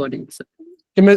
So.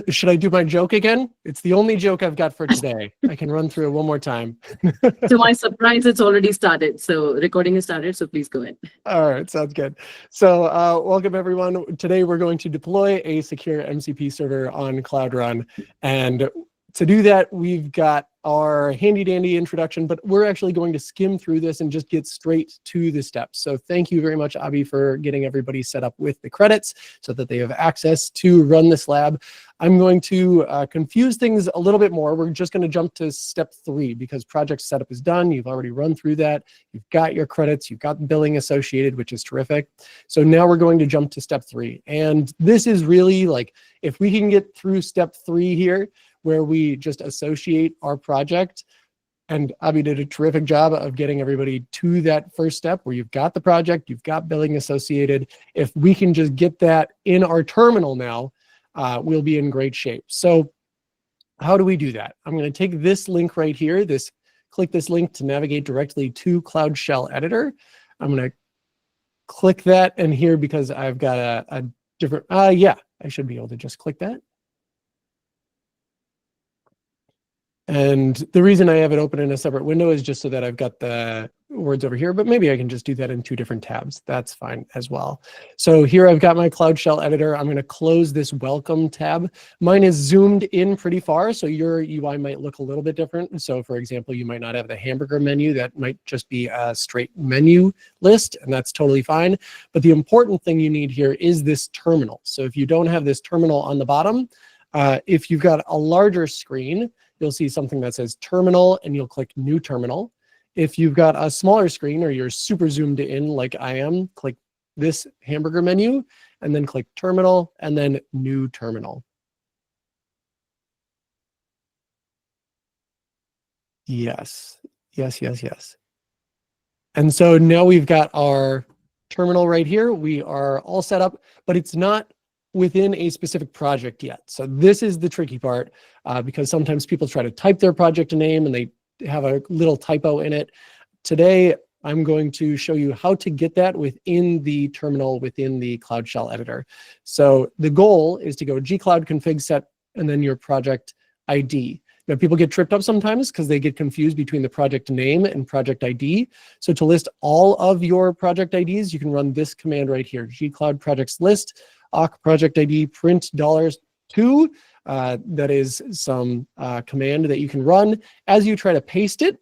Should I do my joke again? It's the only joke I've got for today. I can run through it one more time. To my surprise, it's already started. So recording is started. So please go ahead. All right, sounds good. So welcome everyone. Today we're going to deploy a secure MCP server on Cloud Run. And to do that, we've got our handy dandy introduction, but we're actually going to skim through this and just get straight to the steps. So thank you very much, Abhi, for getting everybody set up with the credits so that they have access to run this lab. I'm going to confuse things a little bit more. We're just going to jump to step 3 because project setup is done. You've already run through that. You've got your credits. You've got billing associated, which is terrific. So now we're going to jump to step 3. And this is really like, if we can get through step 3 here, where we just associate our project. And Abhi did a terrific job of getting everybody to that first step where you've got the project, you've got billing associated. If we can just get that in our terminal now, we'll be in great shape. So how do we do that? I'm going to take this link right here, click this link to navigate directly to Cloud Shell Editor. I'm going to click that, and here, because I've got a different, yeah, I should be able to just click that. And the reason I have it open in a separate window is just so that I've got the words over here, but maybe I can just do that in 2 different tabs. That's fine as well. So here I've got my Cloud Shell Editor. I'm going to close this Welcome tab. Mine is zoomed in pretty far, so your UI might look a little bit different. So for example, you might not have the hamburger menu. That might just be a straight menu list, and that's totally fine. But the important thing you need here is this terminal. So if you don't have this terminal on the bottom, if you've got a larger screen, you'll see something that says Terminal, and you'll click New Terminal. If you've got a smaller screen or you're super zoomed in like I am, click this hamburger menu, and then click Terminal, and then New Terminal. Yes, yes, yes, yes. And so now we've got our terminal right here. We are all set up, but it's not within a specific project yet. So this is the tricky part, because sometimes people try to type their project name and they have a little typo in it. Today, I'm going to show you how to get that within the terminal within the Cloud Shell Editor. So the goal is to go gcloud config set and then your project ID. Now, people get tripped up sometimes because they get confused between the project name and project ID. So to list all of your project IDs, you can run this command right here, gcloud projects list awk project ID print $2. That is some command that you can run. As you try to paste it,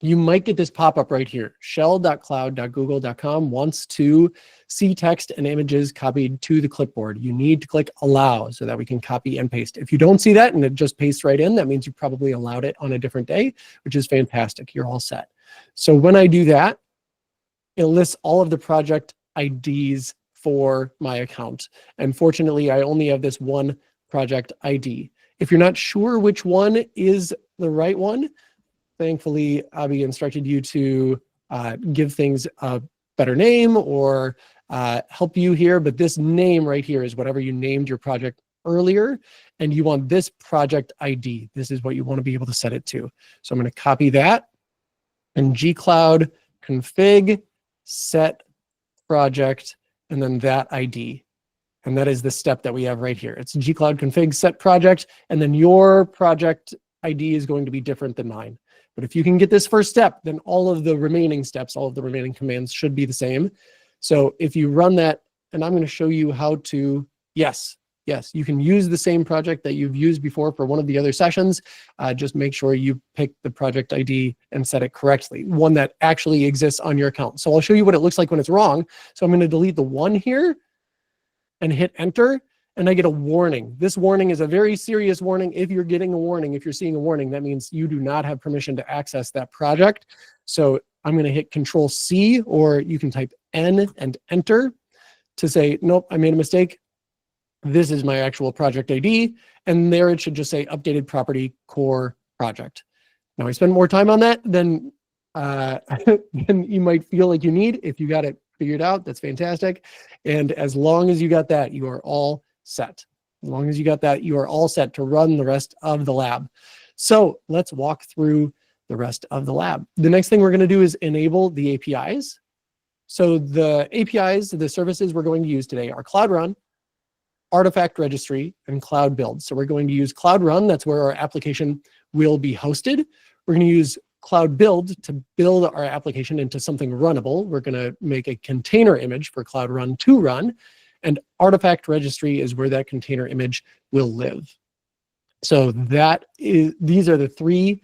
you might get this pop-up right here. shell.cloud.google.com wants to see text and images copied to the clipboard. You need to click allow so that we can copy and paste. If you don't see that and it just pastes right in, that means you probably allowed it on a different day, which is fantastic. You're all set. So when I do that, it lists all of the project IDs for my account. And fortunately, I only have this one project ID. If you're not sure which one is the right one, thankfully, Abhi instructed you to give things a better name or help you here. But this name right here is whatever you named your project earlier. And you want this project ID. This is what you want to be able to set it to. So I'm going to copy that and gcloud config set project and then that ID. And that is the step that we have right here. It's gcloud config set project, and then your project ID is going to be different than mine. But if you can get this first step, then all of the remaining steps, all of the remaining commands should be the same. So if you run that, and I'm going to show you how to, yes, you can use the same project that you've used before for one of the other sessions. Just make sure you pick the project ID and set it correctly, one that actually exists on your account. So I'll show you what it looks like when it's wrong. So I'm going to delete the 1 here and hit enter, and I get a warning. This warning is a very serious warning. If you're getting a warning, if you're seeing a warning, that means you do not have permission to access that project. So I'm going to hit Control C, or you can type N and enter to say, nope, I made a mistake. This is my actual project ID, and there it should just say updated property core project. Now I spent more time on that than you might feel like you need. If you got it figured out, that's fantastic. And as long as you got that, you are all set. As long as you got that, you are all set to run the rest of the lab. So let's walk through the rest of the lab. The next thing we're going to do is enable the APIs. So the APIs, the services we're going to use today are Cloud Run, artifact registry, and cloud build. So we're going to use Cloud Run. That's where our application will be hosted. We're going to use Cloud Build to build our application into something runnable. We're going to make a container image for Cloud Run to run. And artifact registry is where that container image will live. So these are the three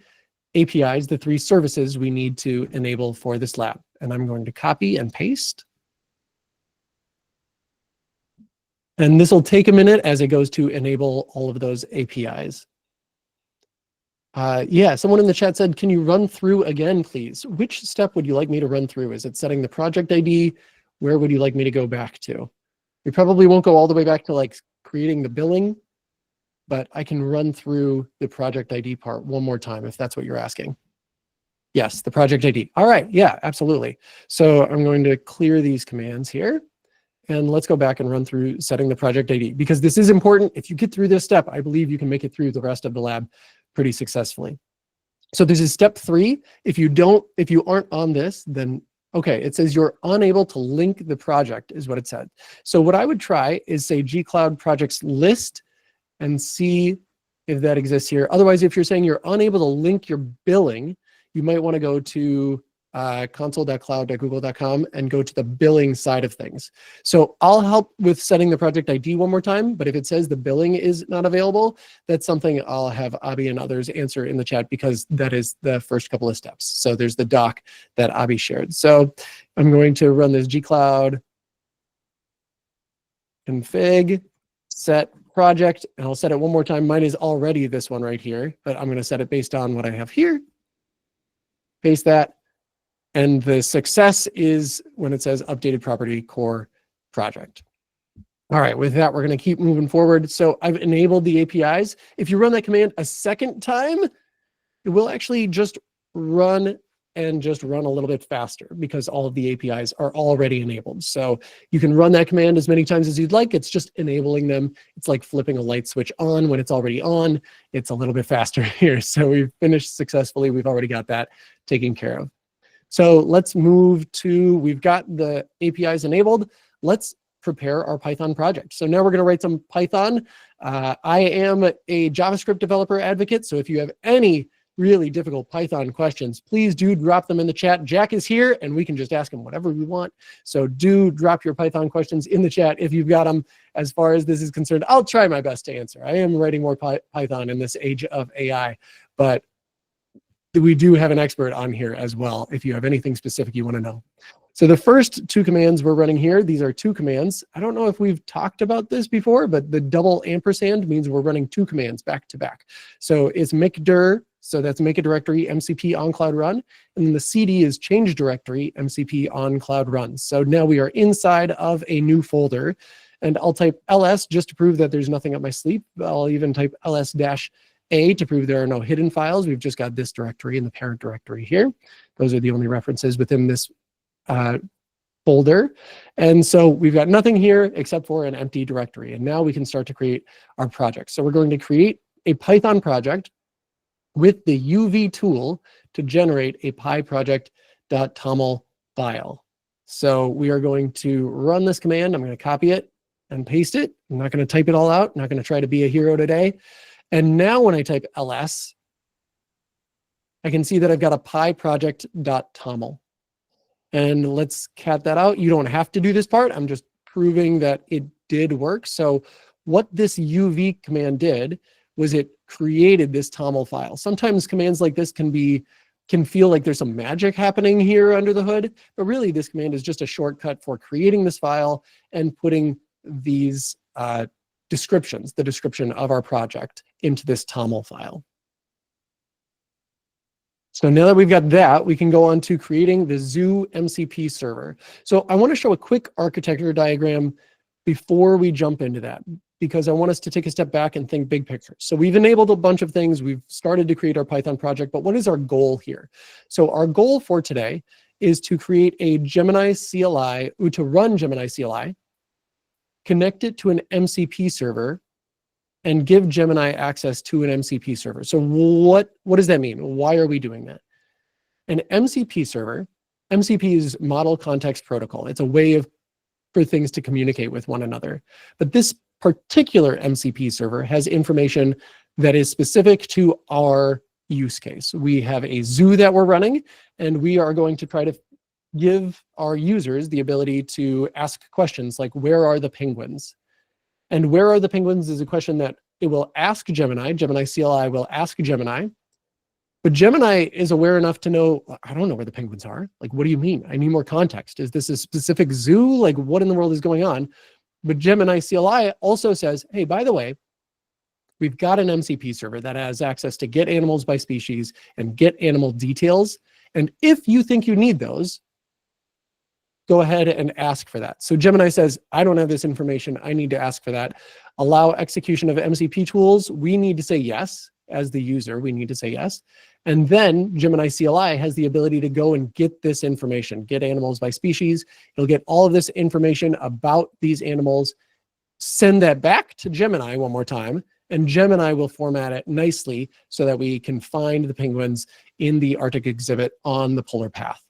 APIs, the three services we need to enable for this lab. And I'm going to copy and paste. And this will take a minute as it goes to enable all of those APIs. Yeah, someone in the chat said, can you run through again, please? Which step would you like me to run through? Is it setting the project ID? Where would you like me to go back to? We probably won't go all the way back to like creating the billing, but I can run through the project ID part one more time if that's what you're asking. Yes, the project ID. All right, yeah, absolutely. So I'm going to clear these commands here. And let's go back and run through setting the project ID, because this is important. If you get through this step, I believe you can make it through the rest of the lab pretty successfully. So this is step 3. If you aren't on this, then okay, it says you're unable to link the project is what it said. So what I would try is say gcloud projects list and see if that exists here. Otherwise, if you're saying you're unable to link your billing, you might want to go to console.cloud.google.com and go to the billing side of things. So I'll help with setting the project ID one more time, but if it says the billing is not available, that's something I'll have Abhi and others answer in the chat, because that is the first couple of steps. So there's the doc that Abhi shared. So I'm going to run this gcloud config set project, and I'll set it one more time. Mine is already this one right here, but I'm going to set it based on what I have here. Paste that. And the success is when it says updated property core project. All right, with that, we're going to keep moving forward. So I've enabled the APIs. If you run that command a second time, it will actually just run a little bit faster, because all of the APIs are already enabled. So you can run that command as many times as you'd like. It's just enabling them. It's like flipping a light switch on when it's already on. It's a little bit faster here. So we've finished successfully. We've already got that taken care of. So let's move to, we've got the APIs enabled. Let's prepare our Python project. So now we're going to write some Python. I am a JavaScript developer advocate. So if you have any really difficult Python questions, please do drop them in the chat. Jack is here and we can just ask him whatever we want. So do drop your Python questions in the chat if you've got them. As far as this is concerned, I'll try my best to answer. I am writing more Python in this age of AI, but we do have an expert on here as well if you have anything specific you want to know. So the first two commands we're running here, these are two commands. I don't know if we've talked about this before, but the double ampersand means we're running two commands back to back. So it's mkdir, so that's make a directory, MCP on cloud run, and then the CD is change directory, MCP on cloud run. So now we are inside of a new folder, and I'll type ls just to prove that there's nothing up my sleeve. I'll even type ls-a to prove there are no hidden files. We've just got this directory and the parent directory here. Those are the only references within this folder. And so we've got nothing here except for an empty directory. And now we can start to create our project. So we're going to create a Python project with the UV tool to generate a pyproject.toml file. So we are going to run this command. I'm going to copy it and paste it. I'm not going to type it all out. I'm not going to try to be a hero today. And now when I type ls, I can see that I've got a pyproject.toml. And let's cat that out. You don't have to do this part. I'm just proving that it did work. So what this UV command did was it created this toml file. Sometimes commands like this can feel like there's some magic happening here under the hood, but really this command is just a shortcut for creating this file and putting these descriptions, the description of our project, into this toml file. So now that we've got that, we can go on to creating the Zoo MCP server. So I want to show a quick architecture diagram before we jump into that, because I want us to take a step back and think big picture. So we've enabled a bunch of things. We've started to create our Python project, but what is our goal here? So our goal for today is to create a Gemini CLI, to run Gemini CLI, connect it to an MCP server, and give Gemini access to an MCP server. So what does that mean? Why are we doing that? An MCP server, MCP is Model Context Protocol. It's a way for things to communicate with one another. But this particular MCP server has information that is specific to our use case. We have a zoo that we're running, and we are going to try to give our users the ability to ask questions like, where are the penguins? And where are the penguins is a question that it will ask Gemini. Gemini CLI will ask Gemini. But Gemini is aware enough to know, I don't know where the penguins are. Like, what do you mean? I need more context. Is this a specific zoo? Like, what in the world is going on? But Gemini CLI also says, hey, by the way, we've got an MCP server that has access to get animals by species and get animal details. And if you think you need those, go ahead and ask for that. So Gemini says, I don't have this information. I need to ask for that. Allow execution of MCP tools. We need to say yes. As the user, we need to say yes. And then Gemini CLI has the ability to go and get this information, get animals by species. It'll get all of this information about these animals, send that back to Gemini one more time, and Gemini will format it nicely so that we can find the penguins in the Arctic exhibit on the polar path.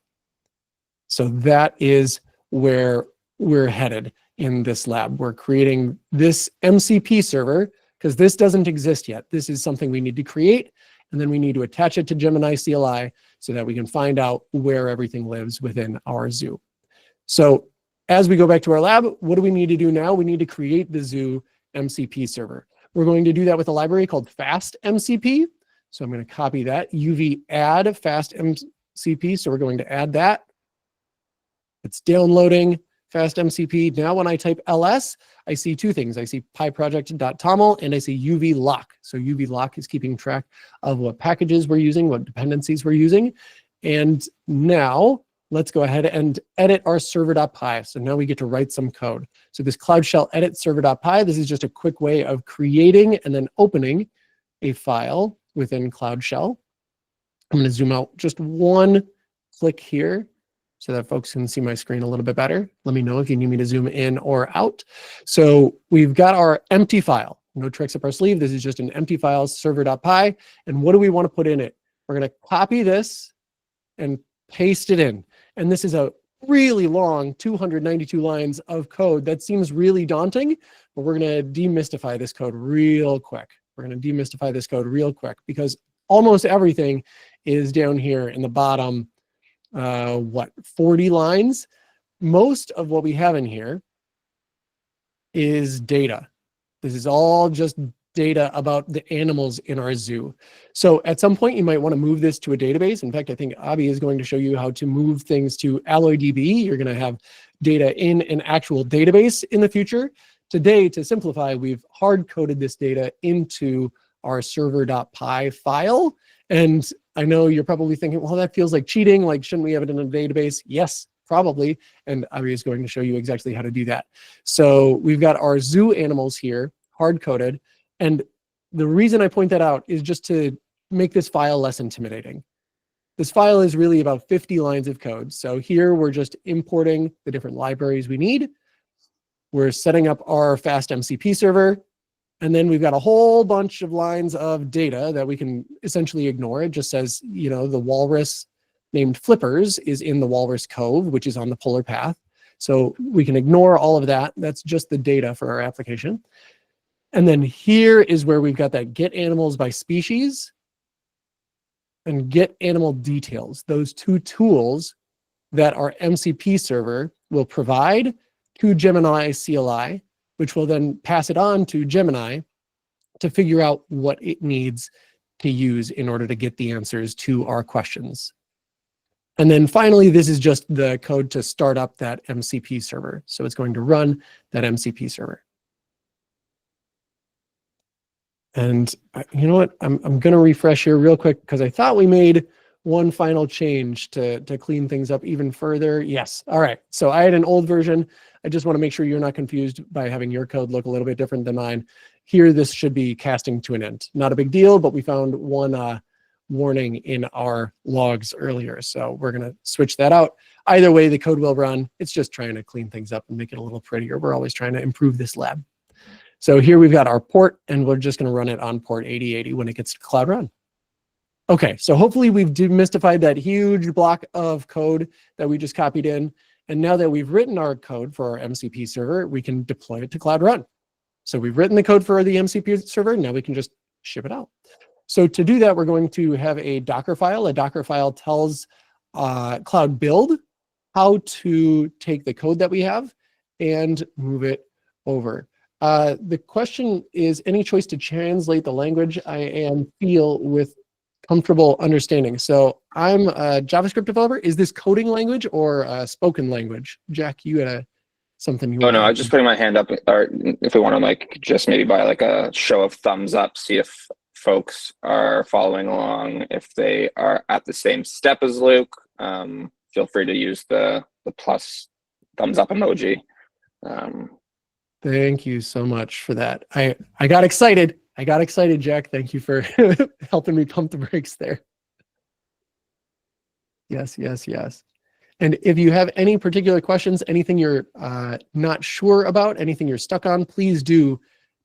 So that is where we're headed in this lab. We're creating this MCP server because this doesn't exist yet. This is something we need to create, and then we need to attach it to Gemini CLI so that we can find out where everything lives within our zoo. So as we go back to our lab, what do we need to do now? We need to create the zoo MCP server. We're going to do that with a library called FastMCP. So I'm going to copy that, UV add FastMCP. So we're going to add that. It's downloading FastMCP. Now when I type ls, I see two things. I see pyproject.toml and I see UV lock. So UV lock is keeping track of what packages we're using, what dependencies we're using. And now let's go ahead and edit our server.py. So now we get to write some code. So this Cloud Shell edit server.py, this is just a quick way of creating and then opening a file within Cloud Shell. I'm going to zoom out just one click here so that folks can see my screen a little bit better. Let me know if you need me to zoom in or out. So we've got our empty file. No tricks up our sleeve. This is just an empty file, server.py. And what do we want to put in it? We're going to copy this and paste it in. And this is a really long 292 lines of code that seems really daunting, but we're going to demystify this code real quick. We're going to demystify this code real quick because almost everything is down here in the bottom 40 lines. Most of what we have in here is data. This is all just data about the animals in our zoo. So at some point you might want to move this to a database. In fact, I think Abhi is going to show you how to move things to AlloyDB. You're going to have data in an actual database in the future. Today, to simplify, we've hard-coded this data into our server.py file. And I know you're probably thinking, well, that feels like cheating. Like, shouldn't we have it in a database? Yes, probably. And Abhi is going to show you exactly how to do that. So we've got our zoo animals here, hard-coded. And the reason I point that out is just to make this file less intimidating. This file is really about 50 lines of code. So here we're just importing the different libraries we need. We're setting up our FastMCP server. And then we've got a whole bunch of lines of data that we can essentially ignore. It just says, you know, the walrus named Flippers is in the Walrus Cove, which is on the polar path. So we can ignore all of that. That's just the data for our application. And then here is where we've got that get animals by species and get animal details. Those two tools that our MCP server will provide to Gemini CLI, which will then pass it on to Gemini to figure out what it needs to use in order to get the answers to our questions. And then finally, this is just the code to start up that MCP server. So it's going to run that MCP server. And you know what? I'm going to refresh here real quick because I thought we made one final change to clean things up even further. Yes. All right. So I had an old version. I just want to make sure you're not confused by having your code look a little bit different than mine. Here, this should be casting to an end. Not a big deal, but we found one warning in our logs earlier. So we're going to switch that out. Either way, the code will run. It's just trying to clean things up and make it a little prettier. We're always trying to improve this lab. So here we've got our port, and we're just going to run it on port 8080 when it gets to Cloud Run. Okay, so hopefully we've demystified that huge block of code that we just copied in. And now that we've written our code for our MCP server, we can deploy it to Cloud Run. So we've written the code for the MCP server. Now we can just ship it out. So to do that, we're going to have a Docker file. A Docker file tells Cloud Build how to take the code that we have and move it over. The question is, any choice to translate the language I feel with comfortable understanding? So I'm a JavaScript developer. Is this coding language or spoken language? Jack, you had something you Oh wanted no, I to- was just putting my hand up, or if we want to like just maybe by like a show of thumbs up, see if folks are following along. If they are at the same step as Luke, feel free to use the plus thumbs up emoji. Thank you so much for that. I got excited. I got excited, Jack. Thank you for helping me pump the brakes there. Yes, yes, yes. And if you have any particular questions, anything you're not sure about, anything you're stuck on, please do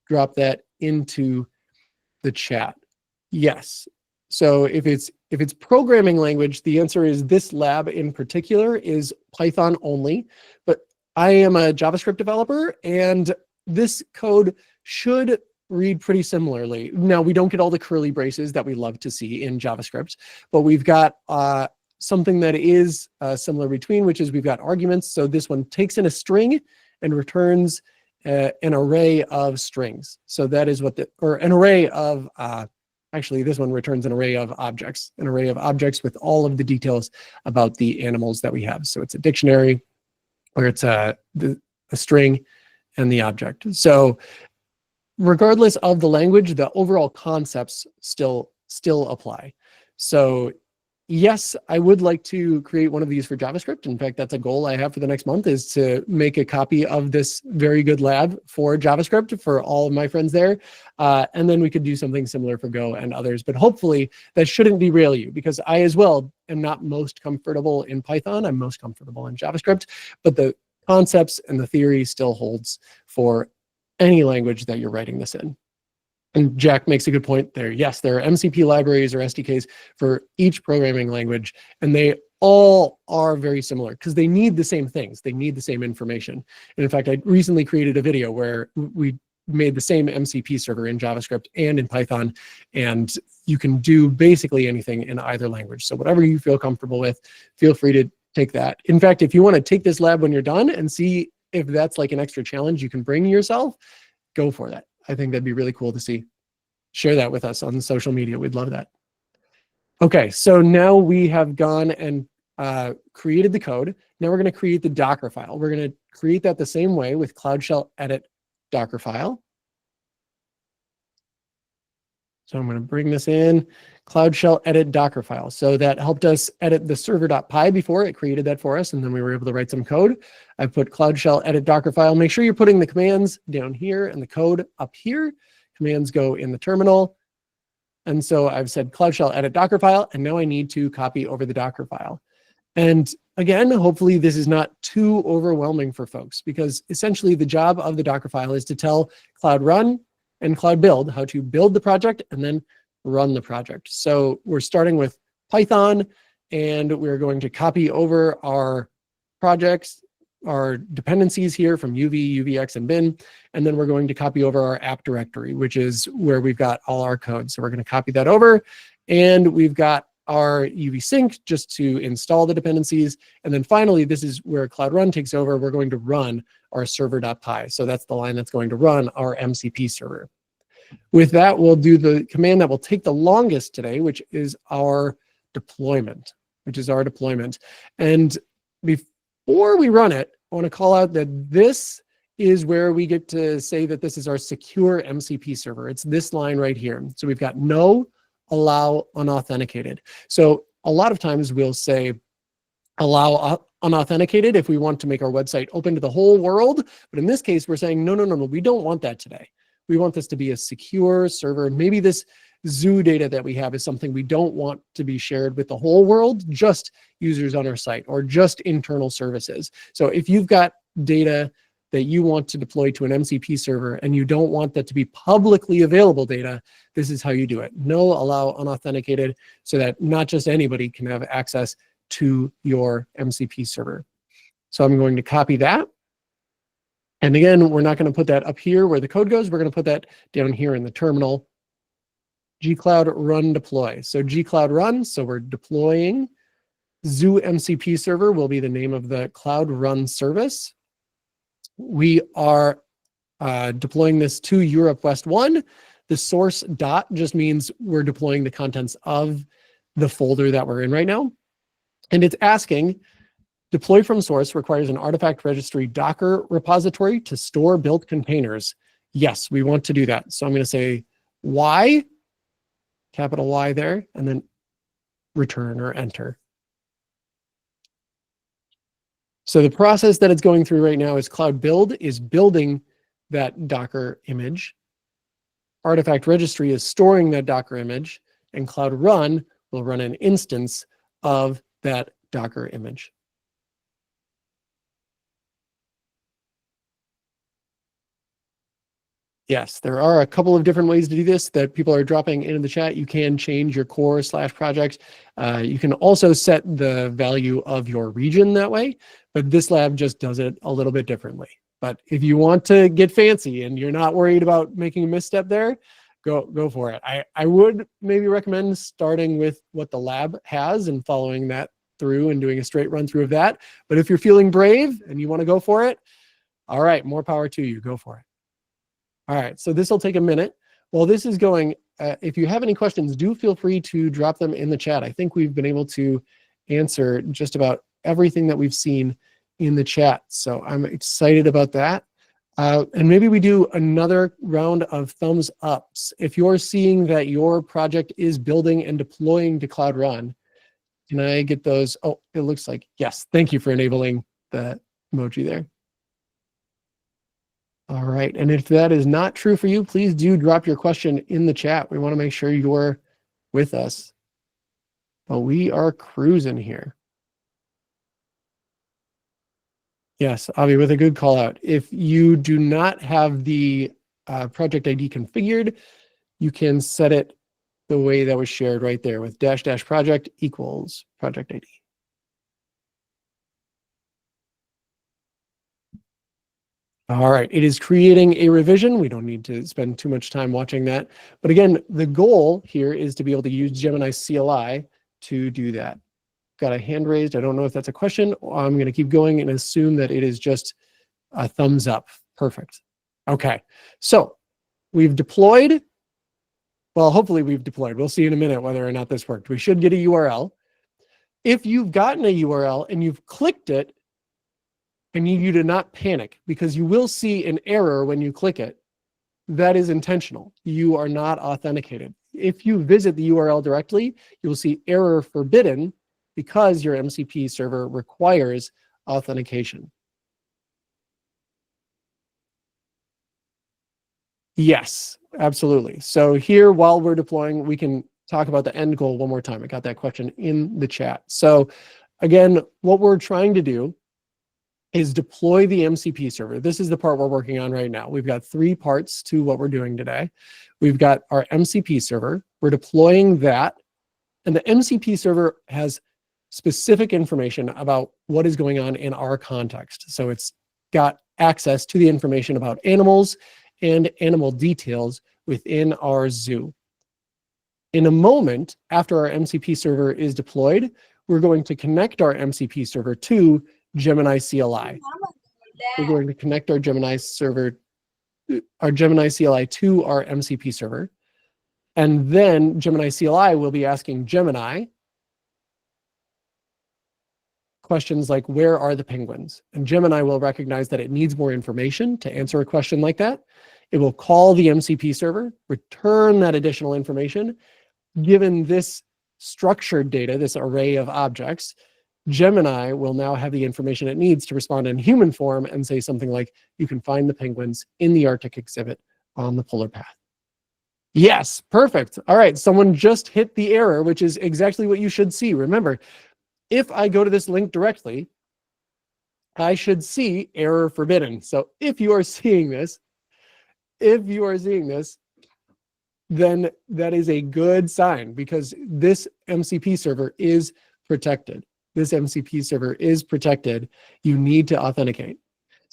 drop that into the chat. Yes. So if it's programming language, the answer is this lab in particular is Python only. But I am a JavaScript developer, and this code should read pretty similarly. Now, we don't get all the curly braces that we love to see in JavaScript, but we've got something that is similar between, which is we've got arguments. So this one takes in a string and returns an array of strings. So that is what or an array of, actually this one returns an array of objects with all of the details about the animals that we have. So it's a dictionary, where it's a string and the object. So regardless of the language, the overall concepts still apply. So yes, I would like to create one of these for JavaScript. In fact, that's a goal I have for the next month, is to make a copy of this very good lab for JavaScript for all of my friends there. And then we could do something similar for Go and others. But hopefully that shouldn't derail you, because I as well am not most comfortable in Python. I'm most comfortable in JavaScript, but the concepts and the theory still holds for any language that you're writing this in. And Jack makes a good point there. Yes, there are MCP libraries or SDKs for each programming language, and they all are very similar because they need the same things. They need the same information. And in fact, I recently created a video where we made the same MCP server in JavaScript and in Python, and you can do basically anything in either language. So whatever you feel comfortable with, feel free to take that. In fact, if you want to take this lab when you're done and see if that's like an extra challenge you can bring yourself, go for that. I think that'd be really cool to see. Share that with us on social media. We'd love that. Okay, so now we have gone and created the code. Now we're going to create the Docker file. We're going to create that the same way with Cloud Shell edit Docker file. So I'm going to bring this in, Cloud Shell edit Docker file. So that helped us edit the server.py before. It created that for us, and then we were able to write some code. I put Cloud Shell edit Docker file. Make sure you're putting the commands down here and the code up here. Commands go in the terminal. And so I've said Cloud Shell edit Docker file, and now I need to copy over the Docker file. And again, hopefully this is not too overwhelming for folks, because essentially the job of the Docker file is to tell Cloud Run and Cloud Build how to build the project and then run the project. So we're starting with Python, and we're going to copy over our projects, our dependencies here from UV, UVX, and bin, and then we're going to copy over our app directory, which is where we've got all our code. So we're going to copy that over, and we've got our UV sync just to install the dependencies. And then finally, this is where Cloud Run takes over. We're going to run our server.py. So that's the line that's going to run our MCP server. With that, we'll do the command that will take the longest today, which is our deployment, And before we run it, I want to call out that this is where we get to say that this is our secure MCP server. It's this line right here. So we've got no, allow, unauthenticated. So a lot of times we'll say allow unauthenticated if we want to make our website open to the whole world. But in this case, we're saying, no, we don't want that today. We want this to be a secure server. Maybe this zoo data that we have is something we don't want to be shared with the whole world, just users on our site or just internal services. So if you've got data that you want to deploy to an MCP server and you don't want that to be publicly available data, this is how you do it. No, allow, unauthenticated, so that not just anybody can have access to your MCP server. So I'm going to copy that. And again, we're not going to put that up here where the code goes. We're going to put that down here in the terminal. gcloud run deploy. So gcloud run, so we're deploying. Zoo MCP server will be the name of the Cloud Run service. We are deploying this to Europe West 1. The source dot just means we're deploying the contents of the folder that we're in right now. And it's asking, deploy from source requires an artifact registry Docker repository to store built containers. Yes, we want to do that. So I'm going to say Y, capital Y there, and then return or enter. So the process that it's going through right now is Cloud Build is building that Docker image. Artifact Registry is storing that Docker image, and Cloud Run will run an instance of that Docker image. Yes, there are a couple of different ways to do this that people are dropping into the chat. You can change your core/project. You can also set the value of your region that way, but this lab just does it a little bit differently. But if you want to get fancy and you're not worried about making a misstep there, go for it. I would maybe recommend starting with what the lab has and following that through and doing a straight run through of that. But if you're feeling brave and you want to go for it, all right, more power to you. Go for it. All right, so this will take a minute. While this is going, if you have any questions, do feel free to drop them in the chat. I think we've been able to answer just about everything that we've seen in the chat. So I'm excited about that. And maybe we do another round of thumbs ups. If you're seeing that your project is building and deploying to Cloud Run, can I get those? Oh, it looks like, yes. Thank you for enabling the emoji there. All right, and if that is not true for you, please do drop your question in the chat. We want to make sure you're with us. But we are cruising here. Yes, Avi, with a good call out. If you do not have the project ID configured, you can set it the way that was shared right there with -- project equals project ID. All right, it is creating a revision. We don't need to spend too much time watching that. But again, the goal here is to be able to use Gemini CLI to do that. Got a hand raised. I don't know if that's a question. I'm going to keep going and assume that it is just a thumbs up. Perfect. Okay, so we've deployed. Well, hopefully we've deployed. We'll see in a minute whether or not this worked. We should get a URL. If you've gotten a URL and you've clicked it, I need you to not panic because you will see an error when you click it. That is intentional. You are not authenticated. If you visit the URL directly, you will see error forbidden because your MCP server requires authentication. Yes, absolutely. So here, while we're deploying, we can talk about the end goal one more time. I got that question in the chat. So again, what we're trying to do is deploy the MCP server. This is the part we're working on right now. We've got 3 parts to what we're doing today. We've got our MCP server. We're deploying that. And the MCP server has specific information about what is going on in our context. So it's got access to the information about animals and animal details within our zoo. In a moment, after our MCP server is deployed, we're going to connect our MCP server to Gemini CLI. We're going to connect our Gemini server, our Gemini CLI to our MCP server. And then Gemini CLI will be asking Gemini questions like, where are the penguins? And Gemini will recognize that it needs more information to answer a question like that. It will call the MCP server, return that additional information. Given this structured data, this array of objects, Gemini will now have the information it needs to respond in human form and say something like, you can find the penguins in the Arctic exhibit on the polar path. Yes, perfect. All right, someone just hit the error, which is exactly what you should see. Remember, if I go to this link directly, I should see error forbidden. So if you are seeing this, then that is a good sign because this MCP server is protected. This MCP server is protected. You need to authenticate.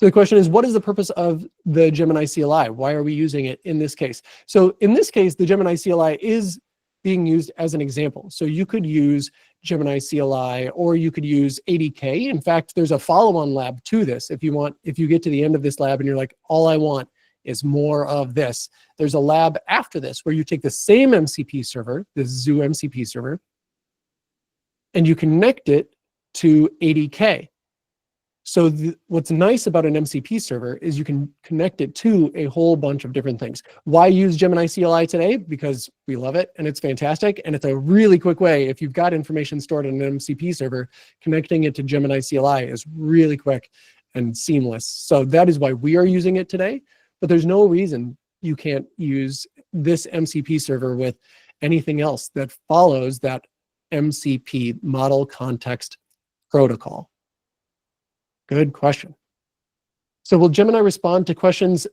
So the question is, what is the purpose of the Gemini CLI? Why are we using it in this case? So in this case, the Gemini CLI is being used as an example. So you could use Gemini CLI, or you could use ADK. In fact, there's a follow-on lab to this. If you get to the end of this lab and you're like, all I want is more of this, there's a lab after this where you take the same MCP server, the Zoo MCP server, and you connect it to ADK. So what's nice about an MCP server is you can connect it to a whole bunch of different things. Why use Gemini CLI today? Because we love it and it's fantastic. And it's a really quick way. If you've got information stored on an MCP server, connecting it to Gemini CLI is really quick and seamless. So that is why we are using it today. But there's no reason you can't use this MCP server with anything else that follows that MCP, Model Context Protocol. Good question. So will Gemini respond to questions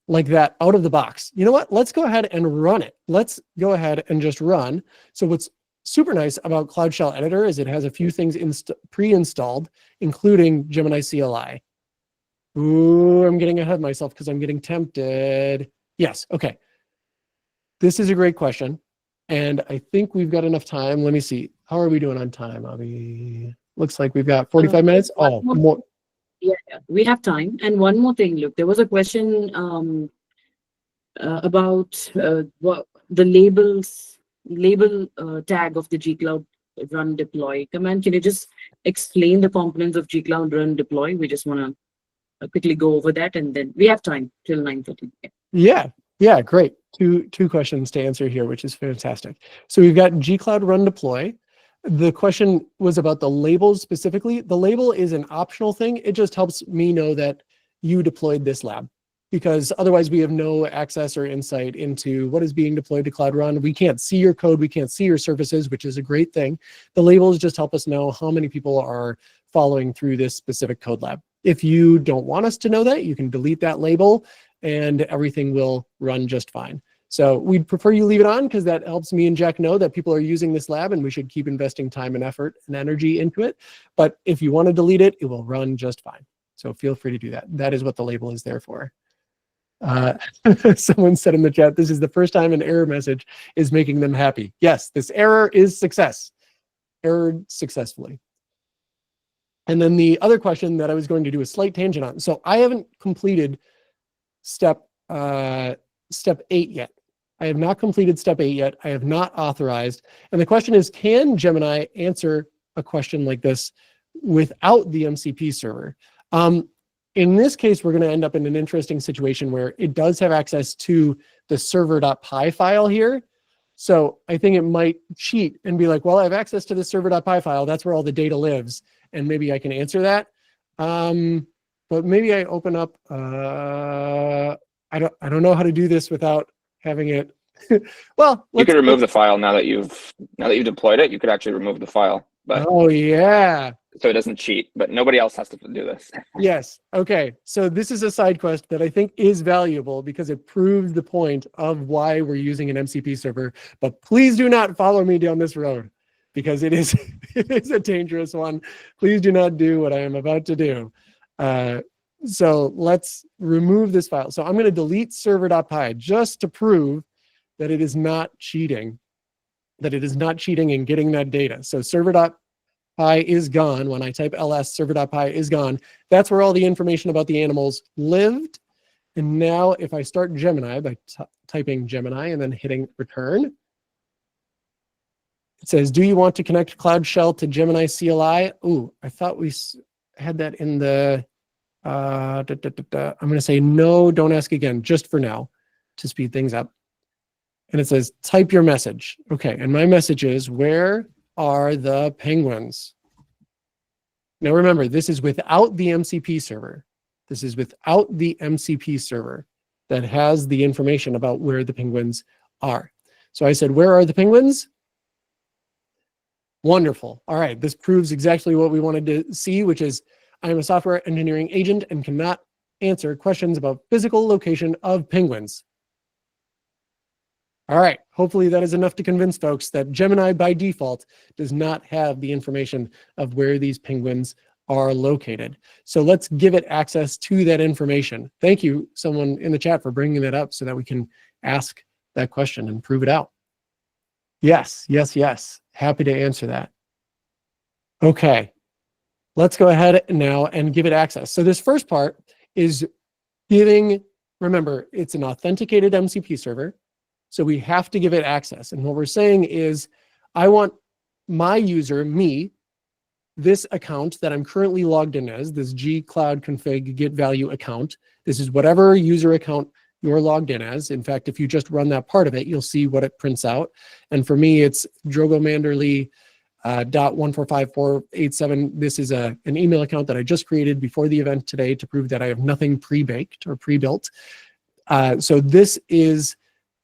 like that out of the box? You know what? Let's go ahead and run it. Let's go ahead and just run. So what's super nice about Cloud Shell Editor is it has a few things pre-installed, including Gemini CLI. Ooh, I'm getting ahead of myself because I'm getting tempted. Yes, okay. This is a great question. And I think we've got enough time. Let me see. How are we doing on time, Abhi? Looks like we've got 45 minutes. Oh, more. Yeah, we have time. And one more thing, look, there was a question about what the label tag of the gcloud run deploy command. Can you just explain the components of gcloud run deploy? We just want to quickly go over that, and then we have time till 9:30. Yeah, great. Two questions to answer here, which is fantastic. So we've got gcloud run deploy. The question was about the labels specifically. The label is an optional thing. It just helps me know that you deployed this lab, because otherwise we have no access or insight into what is being deployed to Cloud Run. We can't see your code. We can't see your services, which is a great thing. The labels just help us know how many people are following through this specific code lab. If you don't want us to know that, you can delete that label and everything will run just fine. So we'd prefer you leave it on because that helps me and Jack know that people are using this lab and we should keep investing time and effort and energy into it. But if you want to delete it, it will run just fine. So feel free to do that. That is what the label is there for. Someone said in the chat, this is the first time an error message is making them happy. Yes, this error is success. Errored successfully. And then the other question that I was going to do a slight tangent on. So I haven't completed step 8 yet. I have not completed step 8 yet. I have not authorized. And the question is, can Gemini answer a question like this without the MCP server? In this case, we're going to end up in an interesting situation where it does have access to the server.py file here. So I think it might cheat and be like, well, I have access to the server.py file. That's where all the data lives. And maybe I can answer that. But maybe I open up, I don't know how to do this without having it. Well, you could remove the file now that you've deployed it. You could actually remove the file, but oh yeah, so it doesn't cheat. But nobody else has to do this. Yes. Okay. So this is a side quest that I think is valuable because it proves the point of why we're using an MCP server. But please do not follow me down this road because it is a dangerous one. Please do not do what I am about to do. So let's remove this file. So I'm going to delete server.py just to prove that it is not cheating, and getting that data. So server.py is gone. When I type ls, server.py is gone. That's where all the information about the animals lived. And now if I start Gemini by typing Gemini and then hitting return, it says, do you want to connect Cloud Shell to Gemini CLI? Ooh, I thought we had that in the, I'm going to say no, don't ask again, just for now, to speed things up. And it says, type your message. Okay, and my message is, where are the penguins? Now remember, this is without the MCP server. This is without the MCP server that has the information about where the penguins are. So I said, where are the penguins? Wonderful. All right, this proves exactly what we wanted to see, which is I am a software engineering agent and cannot answer questions about physical location of penguins. All right, hopefully that is enough to convince folks that Gemini by default does not have the information of where these penguins are located. So let's give it access to that information. Thank you, someone in the chat, for bringing that up so that we can ask that question and prove it out. Yes, yes, yes. Happy to answer that. Okay, let's go ahead now and give it access. So this first part is giving, remember, it's an authenticated MCP server, so we have to give it access. And what we're saying is, I want my user, me, this account that I'm currently logged in as, this gcloud config get value account. This is whatever user account you're logged in as. In fact, if you just run that part of it, you'll see what it prints out. And for me, it's drogomanderly .145.487. This is an email account that I just created before the event today to prove that I have nothing pre-baked or pre-built. So this is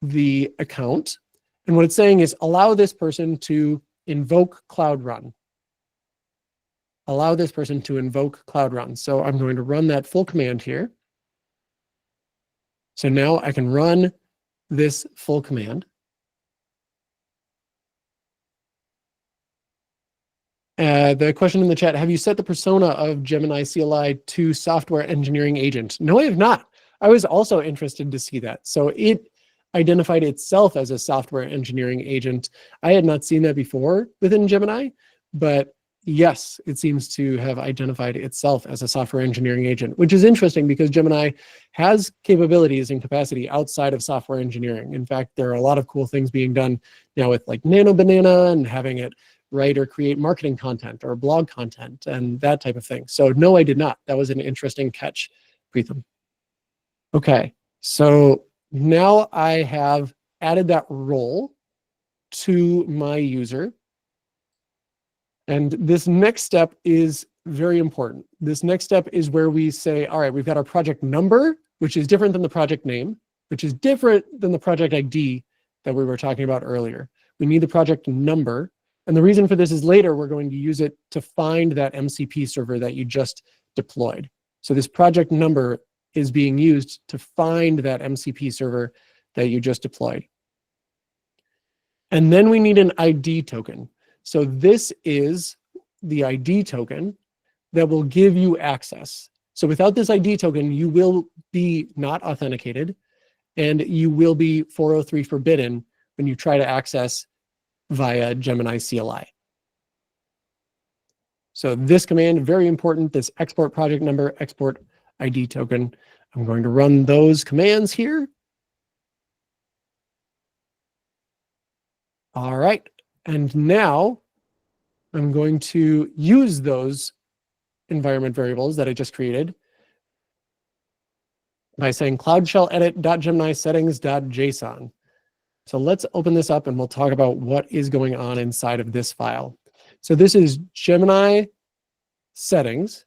the account. And what it's saying is allow this person to invoke Cloud Run. Allow this person to invoke Cloud Run. So I'm going to run that full command here. So now I can run this full command. The question in the chat, have you set the persona of Gemini CLI to software engineering agent? No, I have not. I was also interested to see that. So it identified itself as a software engineering agent. I had not seen that before within Gemini, but yes, it seems to have identified itself as a software engineering agent, which is interesting because Gemini has capabilities and capacity outside of software engineering. In fact, there are a lot of cool things being done now with like Nano Banana and having it write or create marketing content or blog content and that type of thing. So no, I did not. That was an interesting catch, Preetham. Okay, so now I have added that role to my user. And this next step is very important. This next step is where we say, all right, we've got our project number, which is different than the project name, which is different than the project ID that we were talking about earlier. We need the project number. And the reason for this is later, we're going to use it to find that MCP server that you just deployed. So this project number is being used to find that MCP server that you just deployed. And then we need an ID token. So this is the ID token that will give you access. So without this ID token, you will be not authenticated and you will be 403 forbidden when you try to access via Gemini CLI. So this command, very important, this export project number, export ID token. I'm going to run those commands here. All right, and now I'm going to use those environment variables that I just created by saying cloud shell edit.gemini settings.json. So let's open this up and we'll talk about what is going on inside of this file. So this is Gemini settings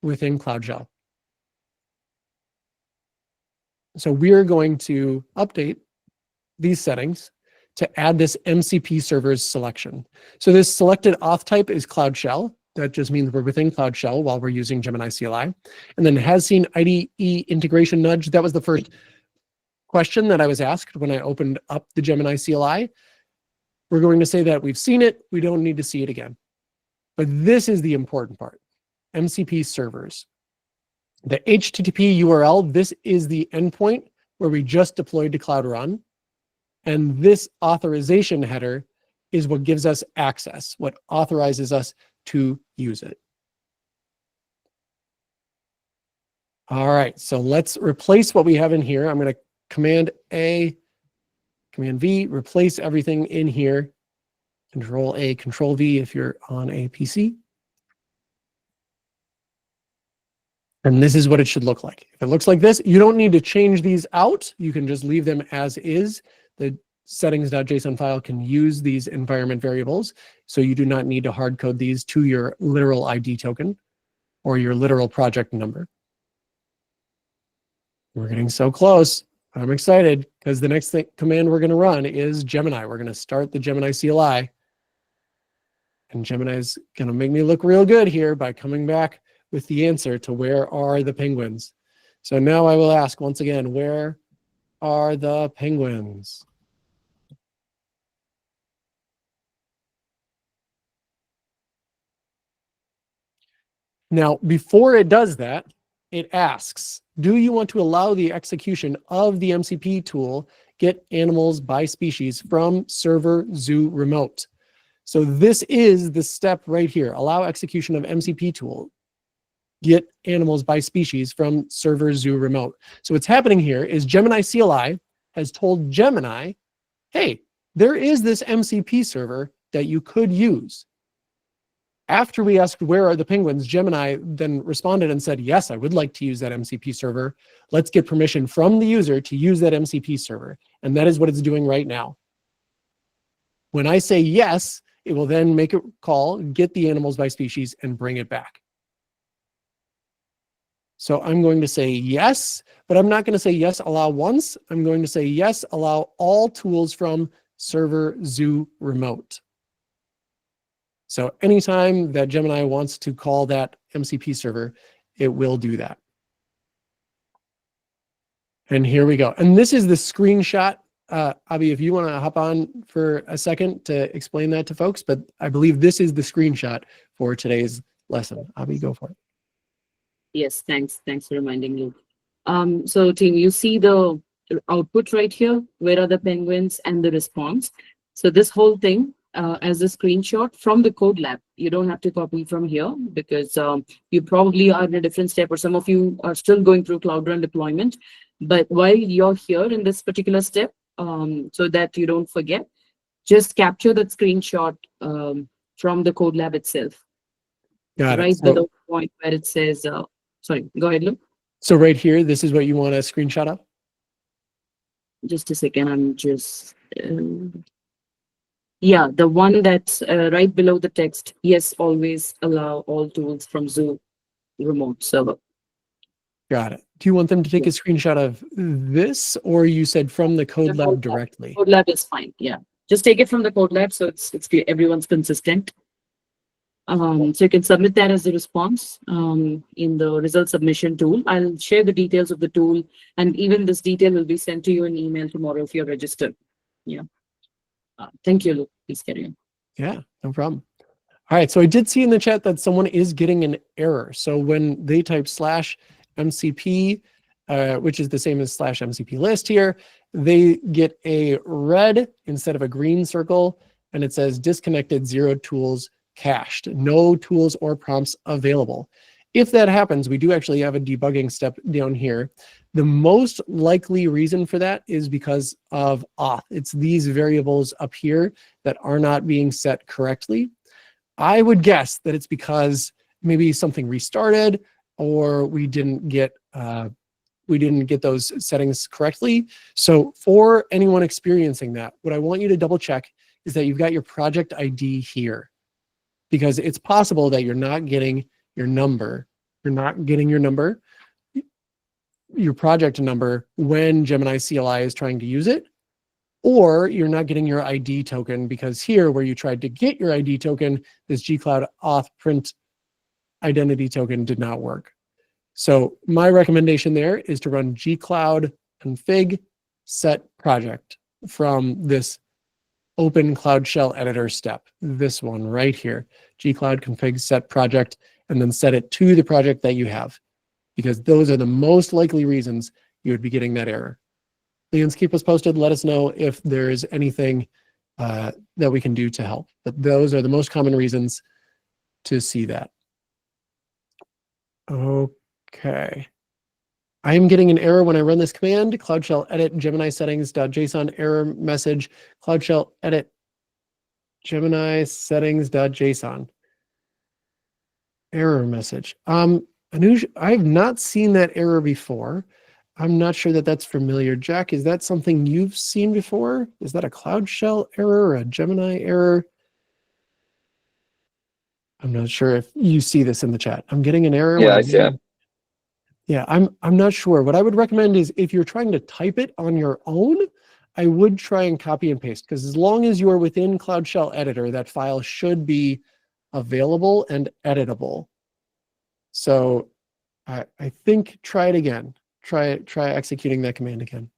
within Cloud Shell. So we're going to update these settings to add this MCP servers selection. So this selected auth type is Cloud Shell. That just means we're within Cloud Shell while we're using Gemini CLI. And then has seen IDE integration nudge. That was the first question that I was asked when I opened up the Gemini CLI. We're going to say that we've seen it. We don't need to see it again. But this is the important part. MCP servers. The HTTP URL, this is the endpoint where we just deployed to Cloud Run. And this authorization header is what gives us access, what authorizes us to use it. All right, so let's replace what we have in here. I'm going to Command A, Command V, replace everything in here. Control A, Control V if you're on a PC. And this is what it should look like. If it looks like this, you don't need to change these out. You can just leave them as is. The settings.json file can use these environment variables, so you do not need to hard code these to your literal ID token or your literal project number. We're getting so close. I'm excited because the next command we're going to run is Gemini. We're going to start the Gemini CLI. And Gemini is going to make me look real good here by coming back with the answer to where are the penguins. So now I will ask once again, where are the penguins? Now, before it does that, it asks, do you want to allow the execution of the MCP tool, get animals by species from server zoo remote? So this is the step right here. Allow execution of MCP tool, get animals by species from server zoo remote. So what's happening here is Gemini CLI has told Gemini, hey, there is this MCP server that you could use. After we asked, where are the penguins, Gemini then responded and said, yes, I would like to use that MCP server. Let's get permission from the user to use that MCP server. And that is what it's doing right now. When I say yes, it will then make a call, get the animals by species, and bring it back. So I'm going to say yes, but I'm not going to say yes, allow once. I'm going to say yes, allow all tools from server zoo remote. So anytime that Gemini wants to call that MCP server, it will do that. And here we go. And this is the screenshot. Abhi, if you want to hop on for a second to explain that to folks, but I believe this is the screenshot for today's lesson. Abhi, go for it. Yes, thanks. Thanks for reminding me. So team, you see the output right here. Where are the penguins and the response? So this whole thing as a screenshot from the code lab. You don't have to copy from here because you probably are in a different step, or some of you are still going through Cloud Run deployment. But while you're here in this particular step, so that you don't forget, just capture that screenshot from the code lab itself. Got it. Right So, below the point where it says, sorry, go ahead, Luke. so right here, this is what you want a screenshot of? Just a second, I'm just, yeah, the one that's right below the text. Yes, always allow all tools from Zoo remote server. Got it. Do you want them to take a screenshot of this, or you said from the code lab directly? Code lab is fine, yeah. Just take it from the code lab so it's clear, everyone's consistent. So you can submit that as a response in the result submission tool. I'll share the details of the tool, and even this detail will be sent to you in email tomorrow if you're registered. Yeah. Thank you, Luke. Please carry on. Yeah, no problem. All right, so I did see in the chat that someone is getting an error. So when they type /MCP, which is the same as /MCP list here, they get a red instead of a green circle, and it says disconnected, 0 tools cached, no tools or prompts available. If that happens, we do actually have a debugging step down here. The most likely reason for that is because of auth. It's these variables up here that are not being set correctly. I would guess that it's because maybe something restarted, or we didn't get those settings correctly. So for anyone experiencing that, what I want you to double check is that you've got your project ID here, because it's possible that you're not getting your number. You're not getting your project number when Gemini CLI is trying to use it, or you're not getting your ID token, because here where you tried to get your ID token, this gcloud auth print identity token did not work. So my recommendation there is to run gcloud config set project from this open Cloud Shell editor step, this one right here, gcloud config set project, and then set it to the project that you have, because those are the most likely reasons you would be getting that error. Please keep us posted. Let us know if there is anything that we can do to help. But those are the most common reasons to see that. Okay. I am getting an error when I run this command, Cloud Shell edit Gemini settings.json error message, Cloud Shell edit Gemini settings.json error message. Anuj, I've not seen that error before. I'm not sure that that's familiar. Jack, is that something you've seen before? Is that a Cloud Shell error or a Gemini error? I'm not sure if you see this in the chat. I'm getting an error. Yeah, I see it. Yeah, I'm not sure. What I would recommend is if you're trying to type it on your own, I would try and copy and paste, because as long as you are within Cloud Shell Editor, that file should be available and editable. So I think try it again. Try executing that command again.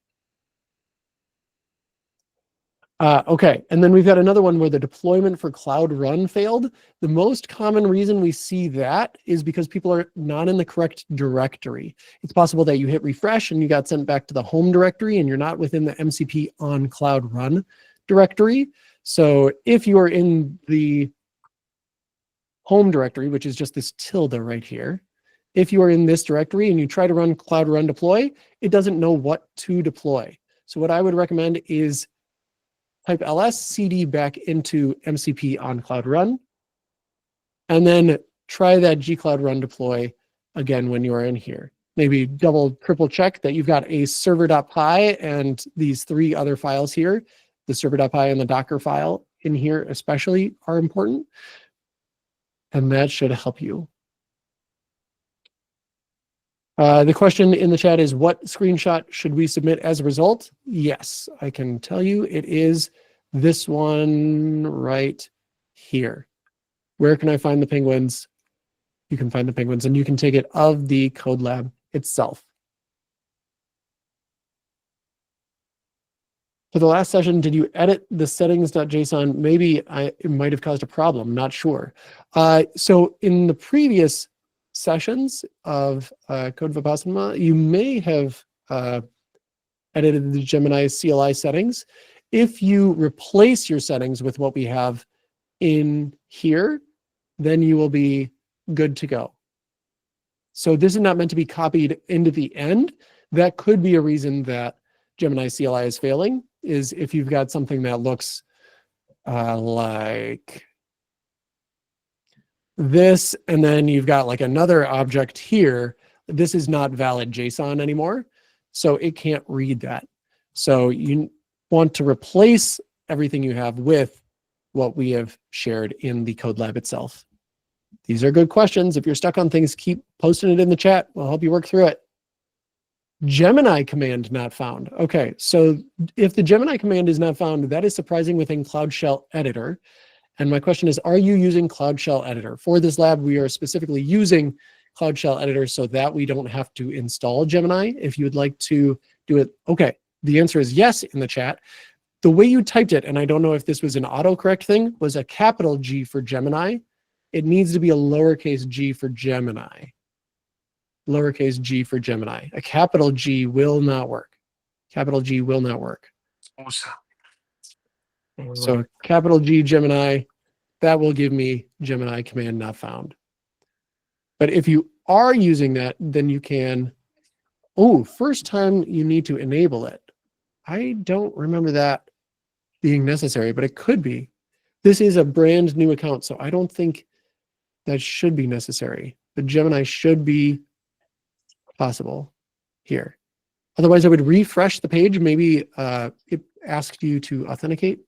Okay, and then we've got another one where the deployment for Cloud Run failed. The most common reason we see that is because people are not in the correct directory. It's possible that you hit refresh and you got sent back to the home directory and you're not within the MCP on Cloud Run directory. So if you are in the home directory, which is just this tilde right here, if you are in this directory and you try to run Cloud Run deploy, it doesn't know what to deploy. So what I would recommend is type ls cd back into MCP on Cloud Run, and then try that gcloud run deploy again when you are in here. Maybe double, triple check that you've got a server.py and these 3 other files here. The server.py and the Docker file in here especially are important, and that should help you. The question in the chat is, what screenshot should we submit as a result? Yes, I can tell you it is this one right here. Where can I find the penguins? You can find the penguins, and you can take it of the code lab itself. For the last session, did you edit the settings.json? Maybe it might have caused a problem, not sure. So in the previous sessions of Code Vipassana, you may have edited the Gemini CLI settings. If you replace your settings with what we have in here, then you will be good to go. So this is not meant to be copied into the end. That could be a reason that Gemini CLI is failing, is if you've got something that looks like this, and then you've got like another object here. This is not valid JSON anymore, so it can't read that. So you want to replace everything you have with what we have shared in the code lab itself. These are good questions. If you're stuck on things, keep posting it in the chat. We'll help you work through it. Gemini command not found. Okay, so if the Gemini command is not found, that is surprising within Cloud Shell Editor. And my question is, are you using Cloud Shell Editor? For this lab, we are specifically using Cloud Shell Editor so that we don't have to install Gemini. If you would like to do it, okay, the answer is yes in the chat. The way you typed it, and I don't know if this was an autocorrect thing, was a capital G for Gemini. It needs to be a lowercase g for Gemini. Lowercase g for Gemini. A capital G will not work. Capital G will not work. So capital G Gemini, that will give me Gemini command not found. But if you are using that, then you can, oh, first time you need to enable it. I don't remember that being necessary, but it could be. This is a brand new account, so I don't think that should be necessary. But Gemini should be possible here. Otherwise, I would refresh the page. Maybe it asked you to authenticate.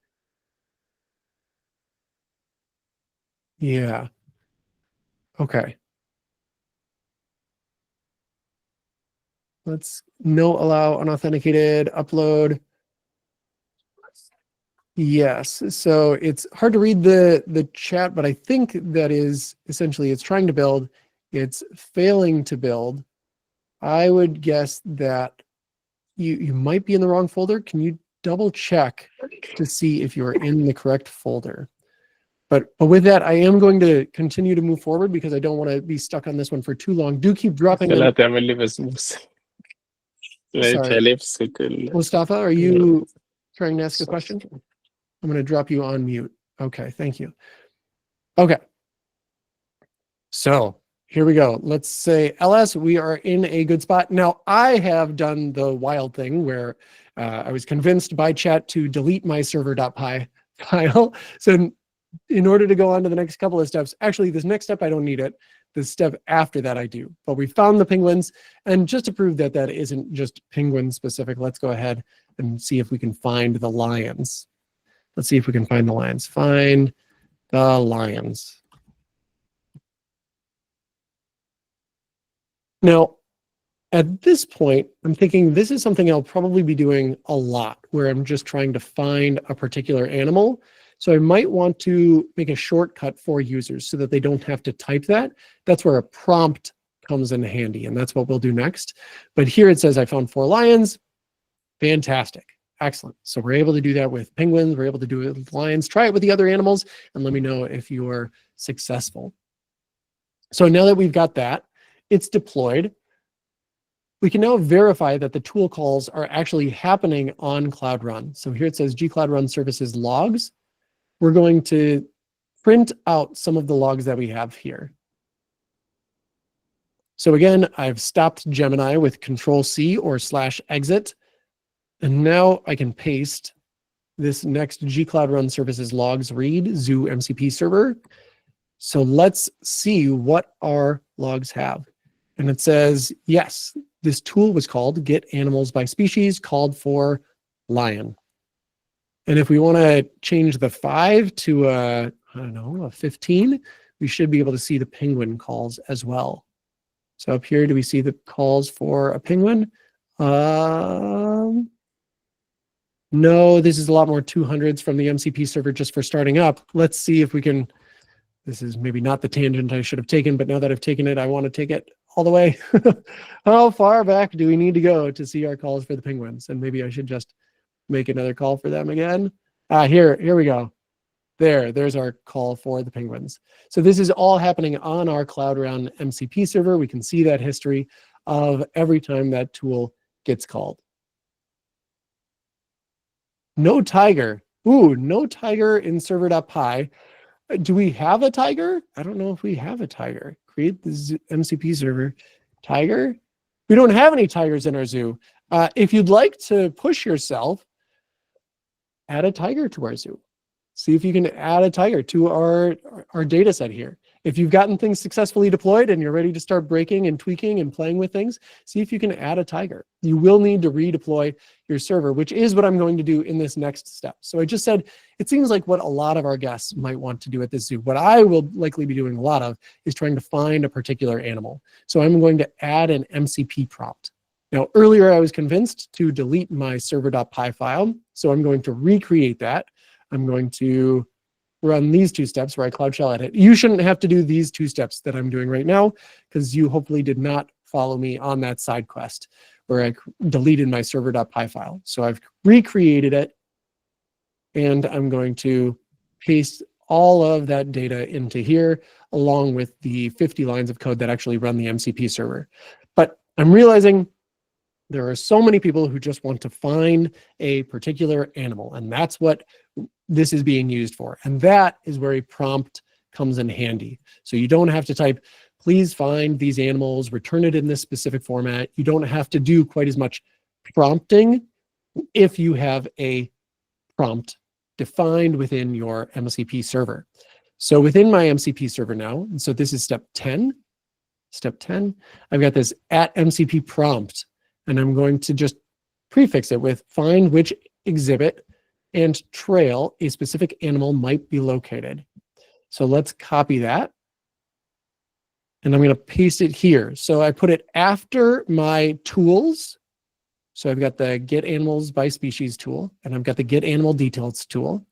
Yeah. Okay. Let's no allow unauthenticated upload. Yes, so it's hard to read the chat, but I think that is essentially it's trying to build, it's failing to build. I would guess that you might be in the wrong folder. Can you double check to see if you're in the correct folder? But with that, I am going to continue to move forward because I don't want to be stuck on this one for too long. Do keep dropping in. Sorry. Mustafa, are you trying to ask a question? I'm going to drop you on mute. Okay, thank you. Okay. So here we go. Let's say LS, we are in a good spot. Now, I have done the wild thing where I was convinced by chat to delete my server.py file. So in order to go on to the next couple of steps, actually, this next step, I don't need it. The step after that, I do. But we found the penguins. And just to prove that that isn't just penguin specific, let's go ahead and see if we can find the lions. Let's see if we can find the lions. Find the lions. Now, at this point, I'm thinking this is something I'll probably be doing a lot, where I'm just trying to find a particular animal. So I might want to make a shortcut for users so that they don't have to type that. That's where a prompt comes in handy, and that's what we'll do next. But here it says I found 4 lions. Fantastic. Excellent. So we're able to do that with penguins. We're able to do it with lions. Try it with the other animals and let me know if you're successful. So now that we've got that, it's deployed. We can now verify that the tool calls are actually happening on Cloud Run. So here it says gcloud run services logs. We're going to print out some of the logs that we have here. So again, I've stopped Gemini with Control-C or /exit. And now I can paste this next gcloud run services logs read zoo MCP server. So let's see what our logs have. And it says, yes, this tool was called get animals by species, called for lion. And if we want to change the 5 to I don't know, a 15, we should be able to see the penguin calls as well. So up here, do we see the calls for a penguin? No, this is a lot more 200s from the MCP server just for starting up. Let's see if we can, this is maybe not the tangent I should have taken, but now that I've taken it, I want to take it all the way. How far back do we need to go to see our calls for the penguins? And maybe I should just make another call for them again. Here we go. There's our call for the penguins. So this is all happening on our Cloud Run MCP server. We can see that history of every time that tool gets called. No tiger. Ooh, no tiger in server.py. Do we have a tiger? I don't know if we have a tiger. Create the MCP server. Tiger? We don't have any tigers in our zoo. If you'd like to push yourself, add a tiger to our zoo. See if you can add a tiger to our data set here. If you've gotten things successfully deployed and you're ready to start breaking and tweaking and playing with things, see if you can add a tiger. You will need to redeploy your server, which is what I'm going to do in this next step. So I just said, it seems like what a lot of our guests might want to do at this zoo. What I will likely be doing a lot of is trying to find a particular animal. So I'm going to add an MCP prompt. Now, earlier I was convinced to delete my server.py file. So I'm going to recreate that. I'm going to run these 2 steps where I Cloud Shell edit. You shouldn't have to do these 2 steps that I'm doing right now because you hopefully did not follow me on that side quest where I deleted my server.py file. So I've recreated it and I'm going to paste all of that data into here along with the 50 lines of code that actually run the MCP server. But I'm realizing there are so many people who just want to find a particular animal, and that's what this is being used for. And that is where a prompt comes in handy. So you don't have to type, please find these animals, return it in this specific format. You don't have to do quite as much prompting if you have a prompt defined within your MCP server. So within my MCP server now, and so this is step 10. Step 10, I've got this @MCP prompt, and I'm going to just prefix it with find which exhibit and trail a specific animal might be located. So let's copy that. And I'm going to paste it here. So I put it after my tools. So I've got the get animals by species tool, and I've got the get animal details tool.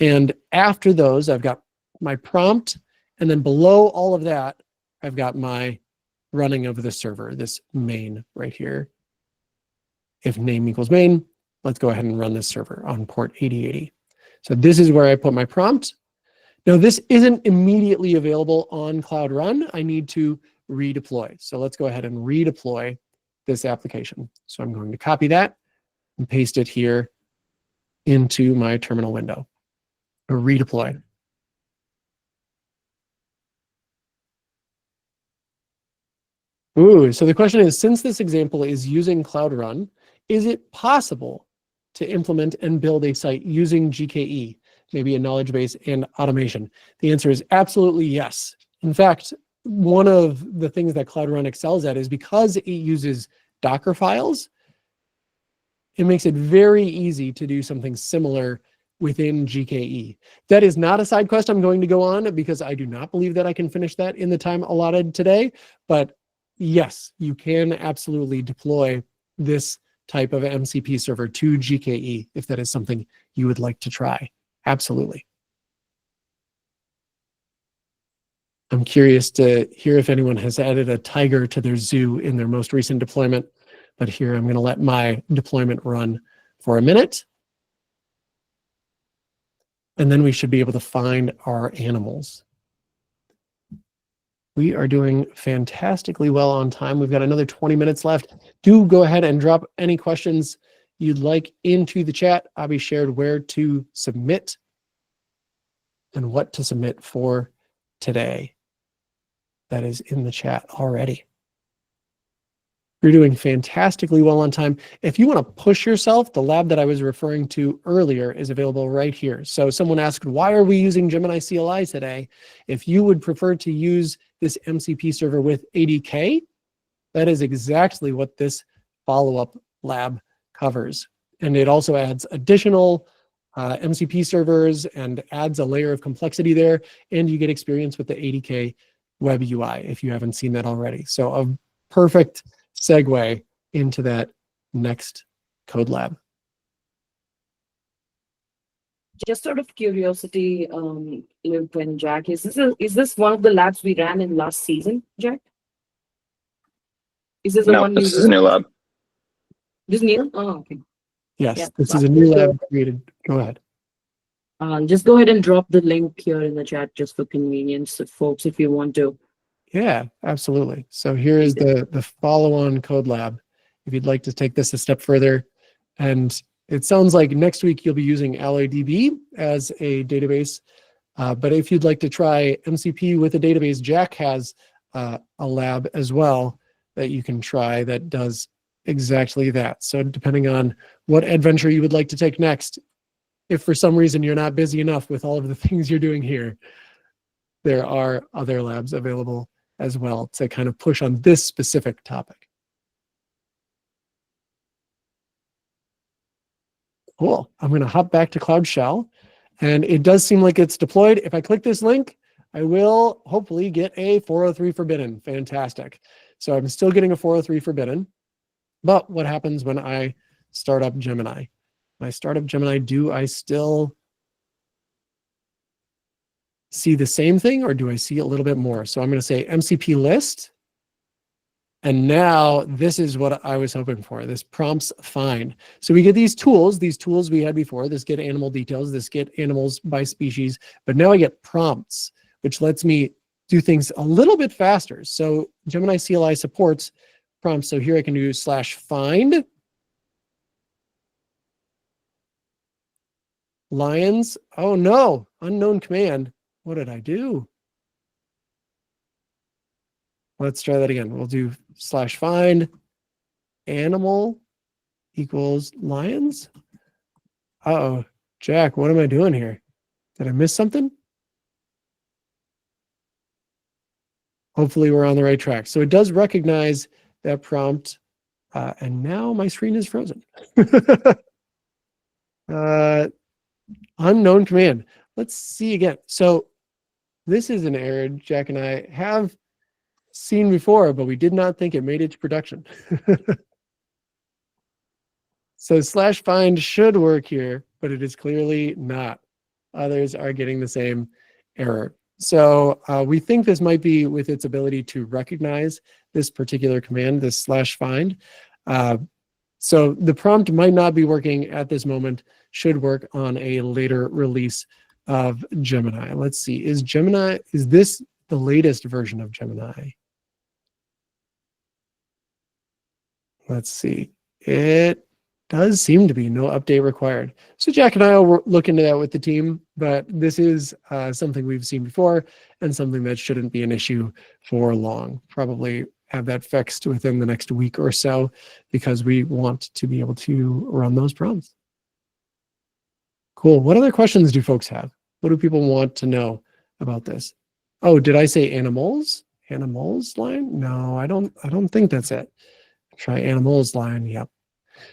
And after those, I've got my prompt. And then below all of that, I've got my running of the server, this main right here. If name equals main, let's go ahead and run this server on port 8080. So this is where I put my prompt. Now this isn't immediately available on Cloud Run. I need to redeploy. So let's go ahead and redeploy this application. So I'm going to copy that and paste it here into my terminal window. Or redeploy. Ooh, so the question is, since this example is using Cloud Run, is it possible to implement and build a site using GKE, maybe a knowledge base and automation? The answer is absolutely yes. In fact, one of the things that Cloud Run excels at is because it uses Docker files, it makes it very easy to do something similar within GKE. That is not a side quest I'm going to go on because I do not believe that I can finish that in the time allotted today. But yes, you can absolutely deploy this type of MCP server to GKE if that is something you would like to try. Absolutely. I'm curious to hear if anyone has added a tiger to their zoo in their most recent deployment, but here I'm going to let my deployment run for a minute. And then we should be able to find our animals. We are doing fantastically well on time. We've got another 20 minutes left. Do go ahead and drop any questions you'd like into the chat. Abby shared where to submit and what to submit for today. That is in the chat already. You're doing fantastically well on time. If you want to push yourself, the lab that I was referring to earlier is available right here. So someone asked, why are we using Gemini CLI today? If you would prefer to use this MCP server with ADK, that is exactly what this follow-up lab covers. And it also adds additional MCP servers and adds a layer of complexity there, and you get experience with the ADK web UI if you haven't seen that already. So a perfect segue into that next code lab. Just out of curiosity, Luke and Jack, is this one of the labs we ran in last season, Jack? Is this the No, one this is a new lab. This new? Oh, okay. Yes, Yeah. this is a new lab created. Go ahead. Just go ahead and drop the link here in the chat just for convenience of folks if you want to. Yeah, absolutely. So here is the follow-on code lab. If you'd like to take this a step further, and it sounds like next week you'll be using AlloyDB as a database. But if you'd like to try MCP with a database, Jack has a lab as well that you can try that does exactly that. So depending on what adventure you would like to take next, if for some reason you're not busy enough with all of the things you're doing here, there are other labs available as well to kind of push on this specific topic. Cool. I'm going to hop back to Cloud Shell, and it does seem like it's deployed. If I click this link, I will hopefully get a 403 forbidden. Fantastic. So I'm still getting a 403 forbidden. But what happens when I start up Gemini? When I start up Gemini, do I still see the same thing, or do I see a little bit more? So I'm going to say MCP list. And now this is what I was hoping for, this prompts find. So we get these tools we had before, this get animal details, this get animals by species, but now I get prompts, which lets me do things a little bit faster. So Gemini CLI supports prompts. So here I can do /find lions. Oh no, unknown command. What did I do? Let's try that again. We'll do /find animal equals lions. Uh-oh, Jack, what am I doing here? Did I miss something? Hopefully we're on the right track. So it does recognize that prompt, and now my screen is frozen. Unknown command. Let's see again. So this is an error Jack and I have seen before, but we did not think it made it to production. So /find should work here, but it is clearly not. Others are getting the same error. So we think this might be with its ability to recognize this particular command, this /find. So the prompt might not be working at this moment, should work on a later release of Gemini. Let's see, is this the latest version of Gemini? Let's see, it does seem to be no update required. So Jack and I will look into that with the team, but this is something we've seen before and something that shouldn't be an issue for long. Probably have that fixed within the next week or so because we want to be able to run those prompts. Cool. What other questions do folks have? What do people want to know about this? Oh, did I say animals? Animals line? No, I don't think that's it. Try animals line. Yep.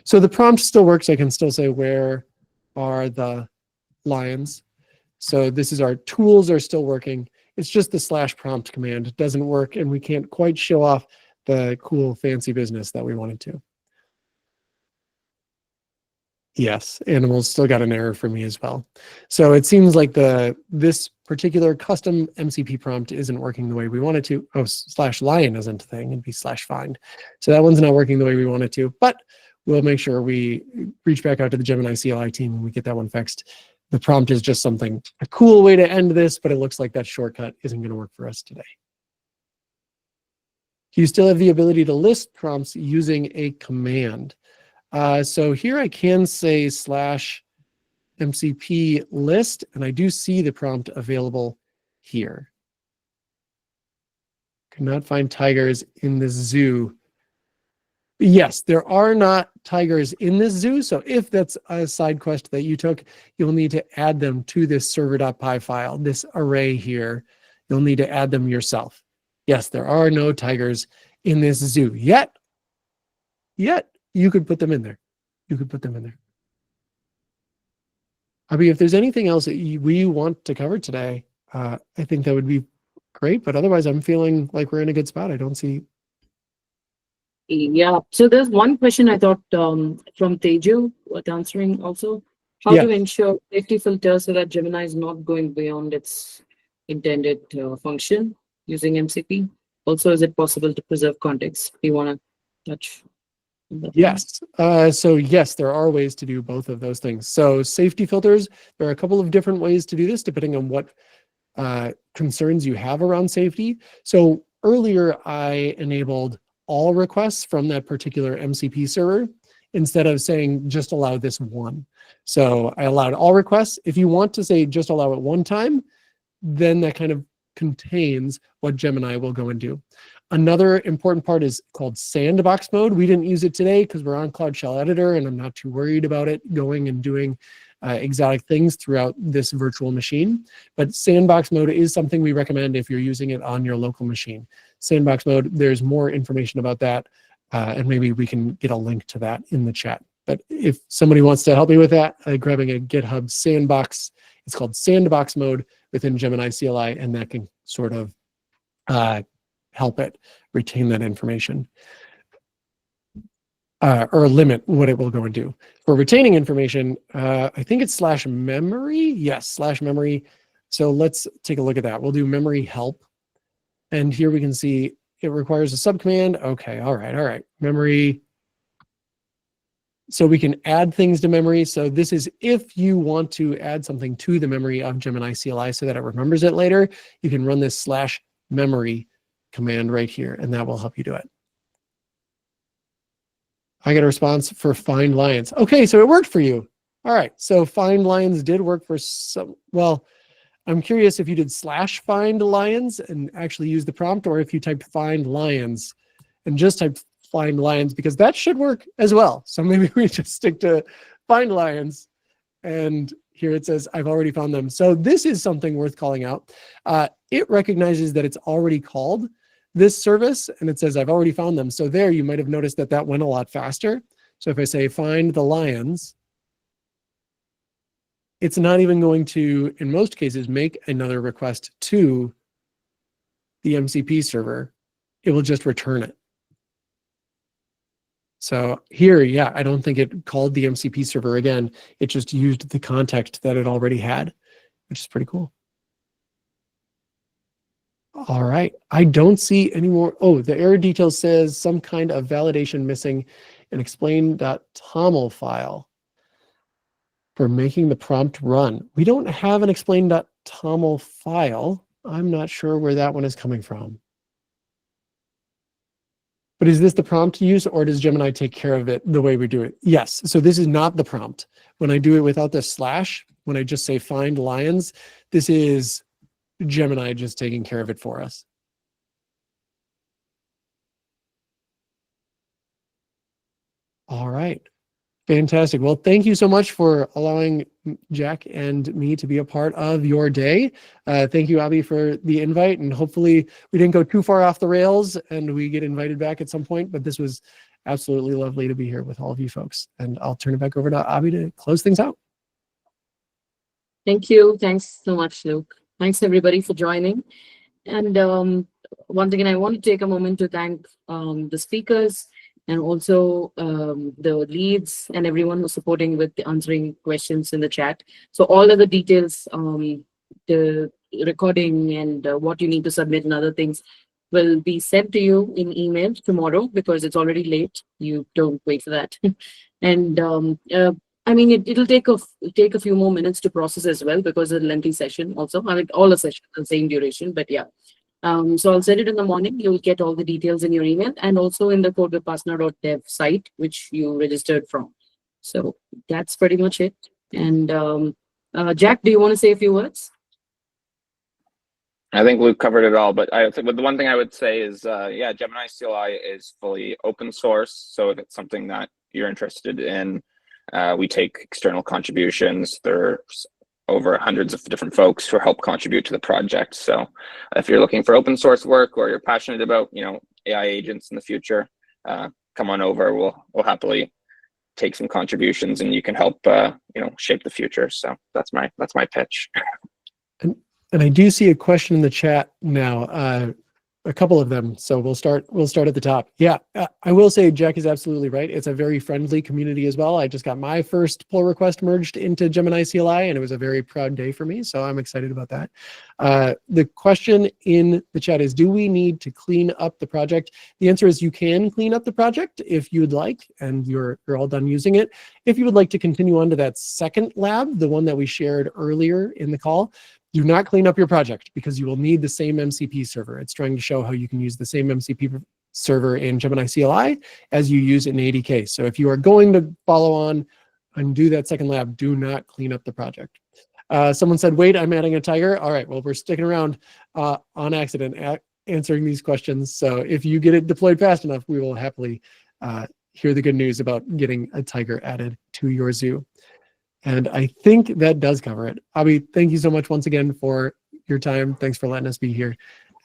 So the prompt still works. I can still say, where are the lions? So this is our tools are still working. It's just the /prompt command. It doesn't work, and we can't quite show off the cool fancy business that we wanted to. Yes, animals still got an error for me as well. So it seems like this particular custom MCP prompt isn't working the way we want it to. Oh, /lion isn't a thing, it'd be /find. So that one's not working the way we want it to, but we'll make sure we reach back out to the Gemini CLI team and we get that one fixed. The prompt is just a cool way to end this, but it looks like that shortcut isn't going to work for us today. You still have the ability to list prompts using a command. So here I can say /MCP list, and I do see the prompt available here. Could not find tigers in the zoo. Yes, there are not tigers in this zoo. So if that's a side quest that you took, you'll need to add them to this server.py file, this array here. You'll need to add them yourself. Yes, there are no tigers in this zoo yet. You could put them in there. You could put them in there. Abhi, if there's anything else that we want to cover today, I think that would be great. But otherwise, I'm feeling like we're in a good spot. I don't see. Yeah. So there's one question I thought from Teju was answering also. How to ensure safety filters so that Gemini is not going beyond its intended function using MCP? Also, is it possible to preserve context? Do you want to touch on that? Yes. So yes, there are ways to do both of those things. So safety filters, there are a couple of different ways to do this depending on what concerns you have around safety. So earlier I enabled all requests from that particular MCP server instead of saying just allow this one. So I allowed all requests. If you want to say just allow it one time, then that kind of contains what Gemini will go and do. Another important part is called sandbox mode. We didn't use it today because we're on Cloud Shell Editor and I'm not too worried about it going and doing exotic things throughout this virtual machine. But sandbox mode is something we recommend if you're using it on your local machine. Sandbox mode, there's more information about that, and maybe we can get a link to that in the chat. But if somebody wants to help me with that, grabbing a GitHub sandbox, it's called sandbox mode within Gemini CLI, and that can sort of help it retain that information. Or limit what it will go and do. For retaining information, I think it's /memory. Yes, /memory. So let's take a look at that. We'll do memory help. And here we can see it requires a subcommand. Okay, all right. Memory. So we can add things to memory. So this is if you want to add something to the memory of Gemini CLI so that it remembers it later, you can run this /memory command right here, and that will help you do it. I get a response for find lions. Okay, so it worked for you. All right, so find lions did work for some. Well, I'm curious if you did /find lions and actually use the prompt, or if you typed find lions and just typed find lions, because that should work as well. So maybe we just stick to find lions. And here it says, I've already found them. So this is something worth calling out. It recognizes that it's already called this service, and it says, I've already found them. So there, you might have noticed that that went a lot faster. So if I say find the lions, it's not even going to, in most cases, make another request to the MCP server. It will just return it. So here, yeah, I don't think it called the MCP server again. It just used the context that it already had, which is pretty cool. All right, I don't see any more. Oh, the error detail says some kind of validation missing an explain.toml file for making the prompt run. We don't have an explain.toml file. I'm not sure where that one is coming from. But is this the prompt use, or does Gemini take care of it the way we do it? Yes, so this is not the prompt. When I do it without the /, when I just say find lions, this is Gemini just taking care of it for us. All right, fantastic. Well, thank you so much for allowing Jack and me to be a part of your day. Thank you, Abhi, for the invite, and hopefully we didn't go too far off the rails and we get invited back at some point, but this was absolutely lovely to be here with all of you folks. And I'll turn it back over to Abhi to close things out. Thank you. Thanks so much, Luke. Thanks everybody for joining. And once again, I want to take a moment to thank the speakers and also the leads and everyone who's supporting with the answering questions in the chat. So all of the details, the recording and what you need to submit and other things will be sent to you in email tomorrow because it's already late. You don't wait for that. And I mean, it'll take a few more minutes to process as well because it's a lengthy session also. I mean, all the sessions are the same duration, but yeah. So I'll send it in the morning. You'll get all the details in your email and also in the codewithpasna.dev site, which you registered from. So that's pretty much it. And Jack, do you want to say a few words? I think Luke covered it all, but I think the one thing I would say is, yeah, Gemini CLI is fully open source. So if it's something that you're interested in, we take external contributions. There's over hundreds of different folks who help contribute to the project. So if you're looking for open source work or you're passionate about, AI agents in the future, come on over. We'll happily take some contributions and you can help, shape the future. So that's my pitch. And I do see a question in the chat now, a couple of them. So we'll start at the top. Yeah, I will say Jack is absolutely right. It's a very friendly community as well. I just got my first pull request merged into Gemini CLI, and it was a very proud day for me. So I'm excited about that. The question in the chat is, do we need to clean up the project? The answer is you can clean up the project if you would like, and you're all done using it. If you would like to continue on to that second lab, the one that we shared earlier in the call, do not clean up your project because you will need the same MCP server. It's trying to show how you can use the same MCP server in Gemini CLI as you use in ADK. So if you are going to follow on and do that second lab, do not clean up the project. Someone said, wait, I'm adding a tiger. All right, well, we're sticking around on accident answering these questions. So if you get it deployed fast enough, we will happily hear the good news about getting a tiger added to your zoo. And I think that does cover it. Abhi, thank you so much once again for your time. Thanks for letting us be here.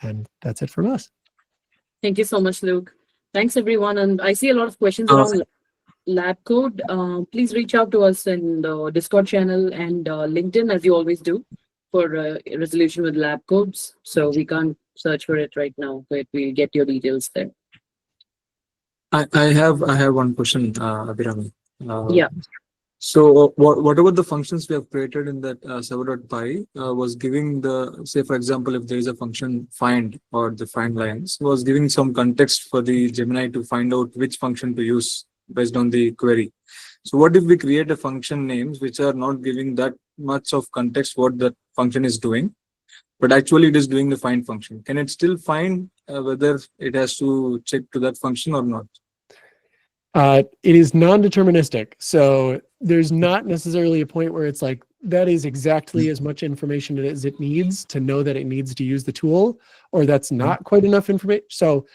And that's it from us. Thank you so much, Luke. Thanks, everyone. And I see a lot of questions around lab code. Please reach out to us in the Discord channel and LinkedIn, as you always do, for a resolution with lab codes. So we can't search for it right now, but we'll get your details there. I have one question, Abhirami. Yeah. So whatever the functions we have created in that server.py was giving the, say for example, if there is a function find or the find lines, was giving some context for the Gemini to find out which function to use based on the query. So what if we create a function names which are not giving that much of context what that function is doing, but actually it is doing the find function? Can it still find whether it has to check to that function or not? It is non-deterministic. So there's not necessarily a point where it's like, that is exactly as much information as it needs to know that it needs to use the tool, or that's not quite enough information. So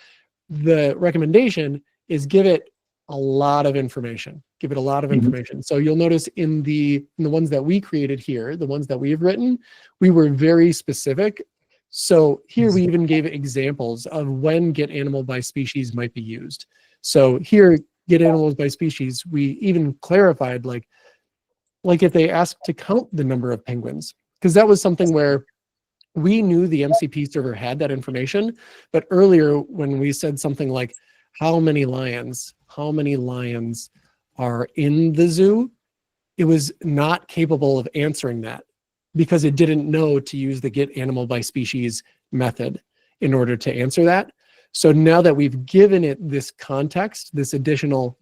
the recommendation is give it a lot of information. Give it a lot of information. So you'll notice in the ones that we created here, the ones that we have written, we were very specific. So here we even gave examples of when get animal by species might be used. So here, get animals by species, we even clarified like if they asked to count the number of penguins, because that was something where we knew the MCP server had that information, but earlier when we said something like how many lions are in the zoo, it was not capable of answering that because it didn't know to use the get animal by species method in order to answer that. So now that we've given it this context, this additional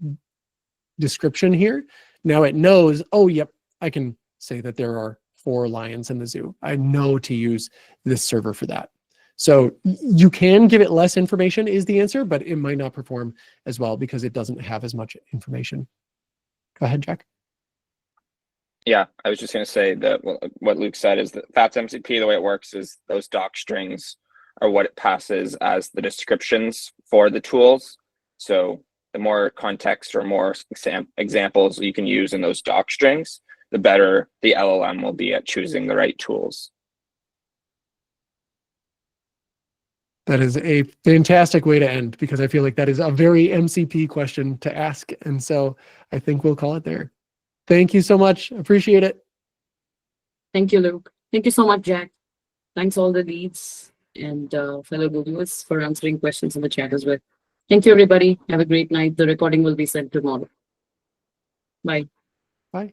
description here, now it knows, oh, yep, I can say that there are 4 lions in the zoo. I know to use this server for that. So you can give it less information is the answer, but it might not perform as well because it doesn't have as much information. Go ahead, Jack. Yeah, I was just going to say that what Luke said is that FATS MCP, the way it works is those doc strings are what it passes as the descriptions for the tools. So the more context or more examples you can use in those doc strings, the better the LLM will be at choosing the right tools. That is a fantastic way to end because I feel like that is a very MCP question to ask. And so I think we'll call it there. Thank you so much. Appreciate it. Thank you, Luke. Thank you so much, Jack. Thanks all the leads and fellow Googlers for answering questions in the chat as well. Thank you, everybody. Have a great night. The recording will be sent tomorrow. Bye. Bye.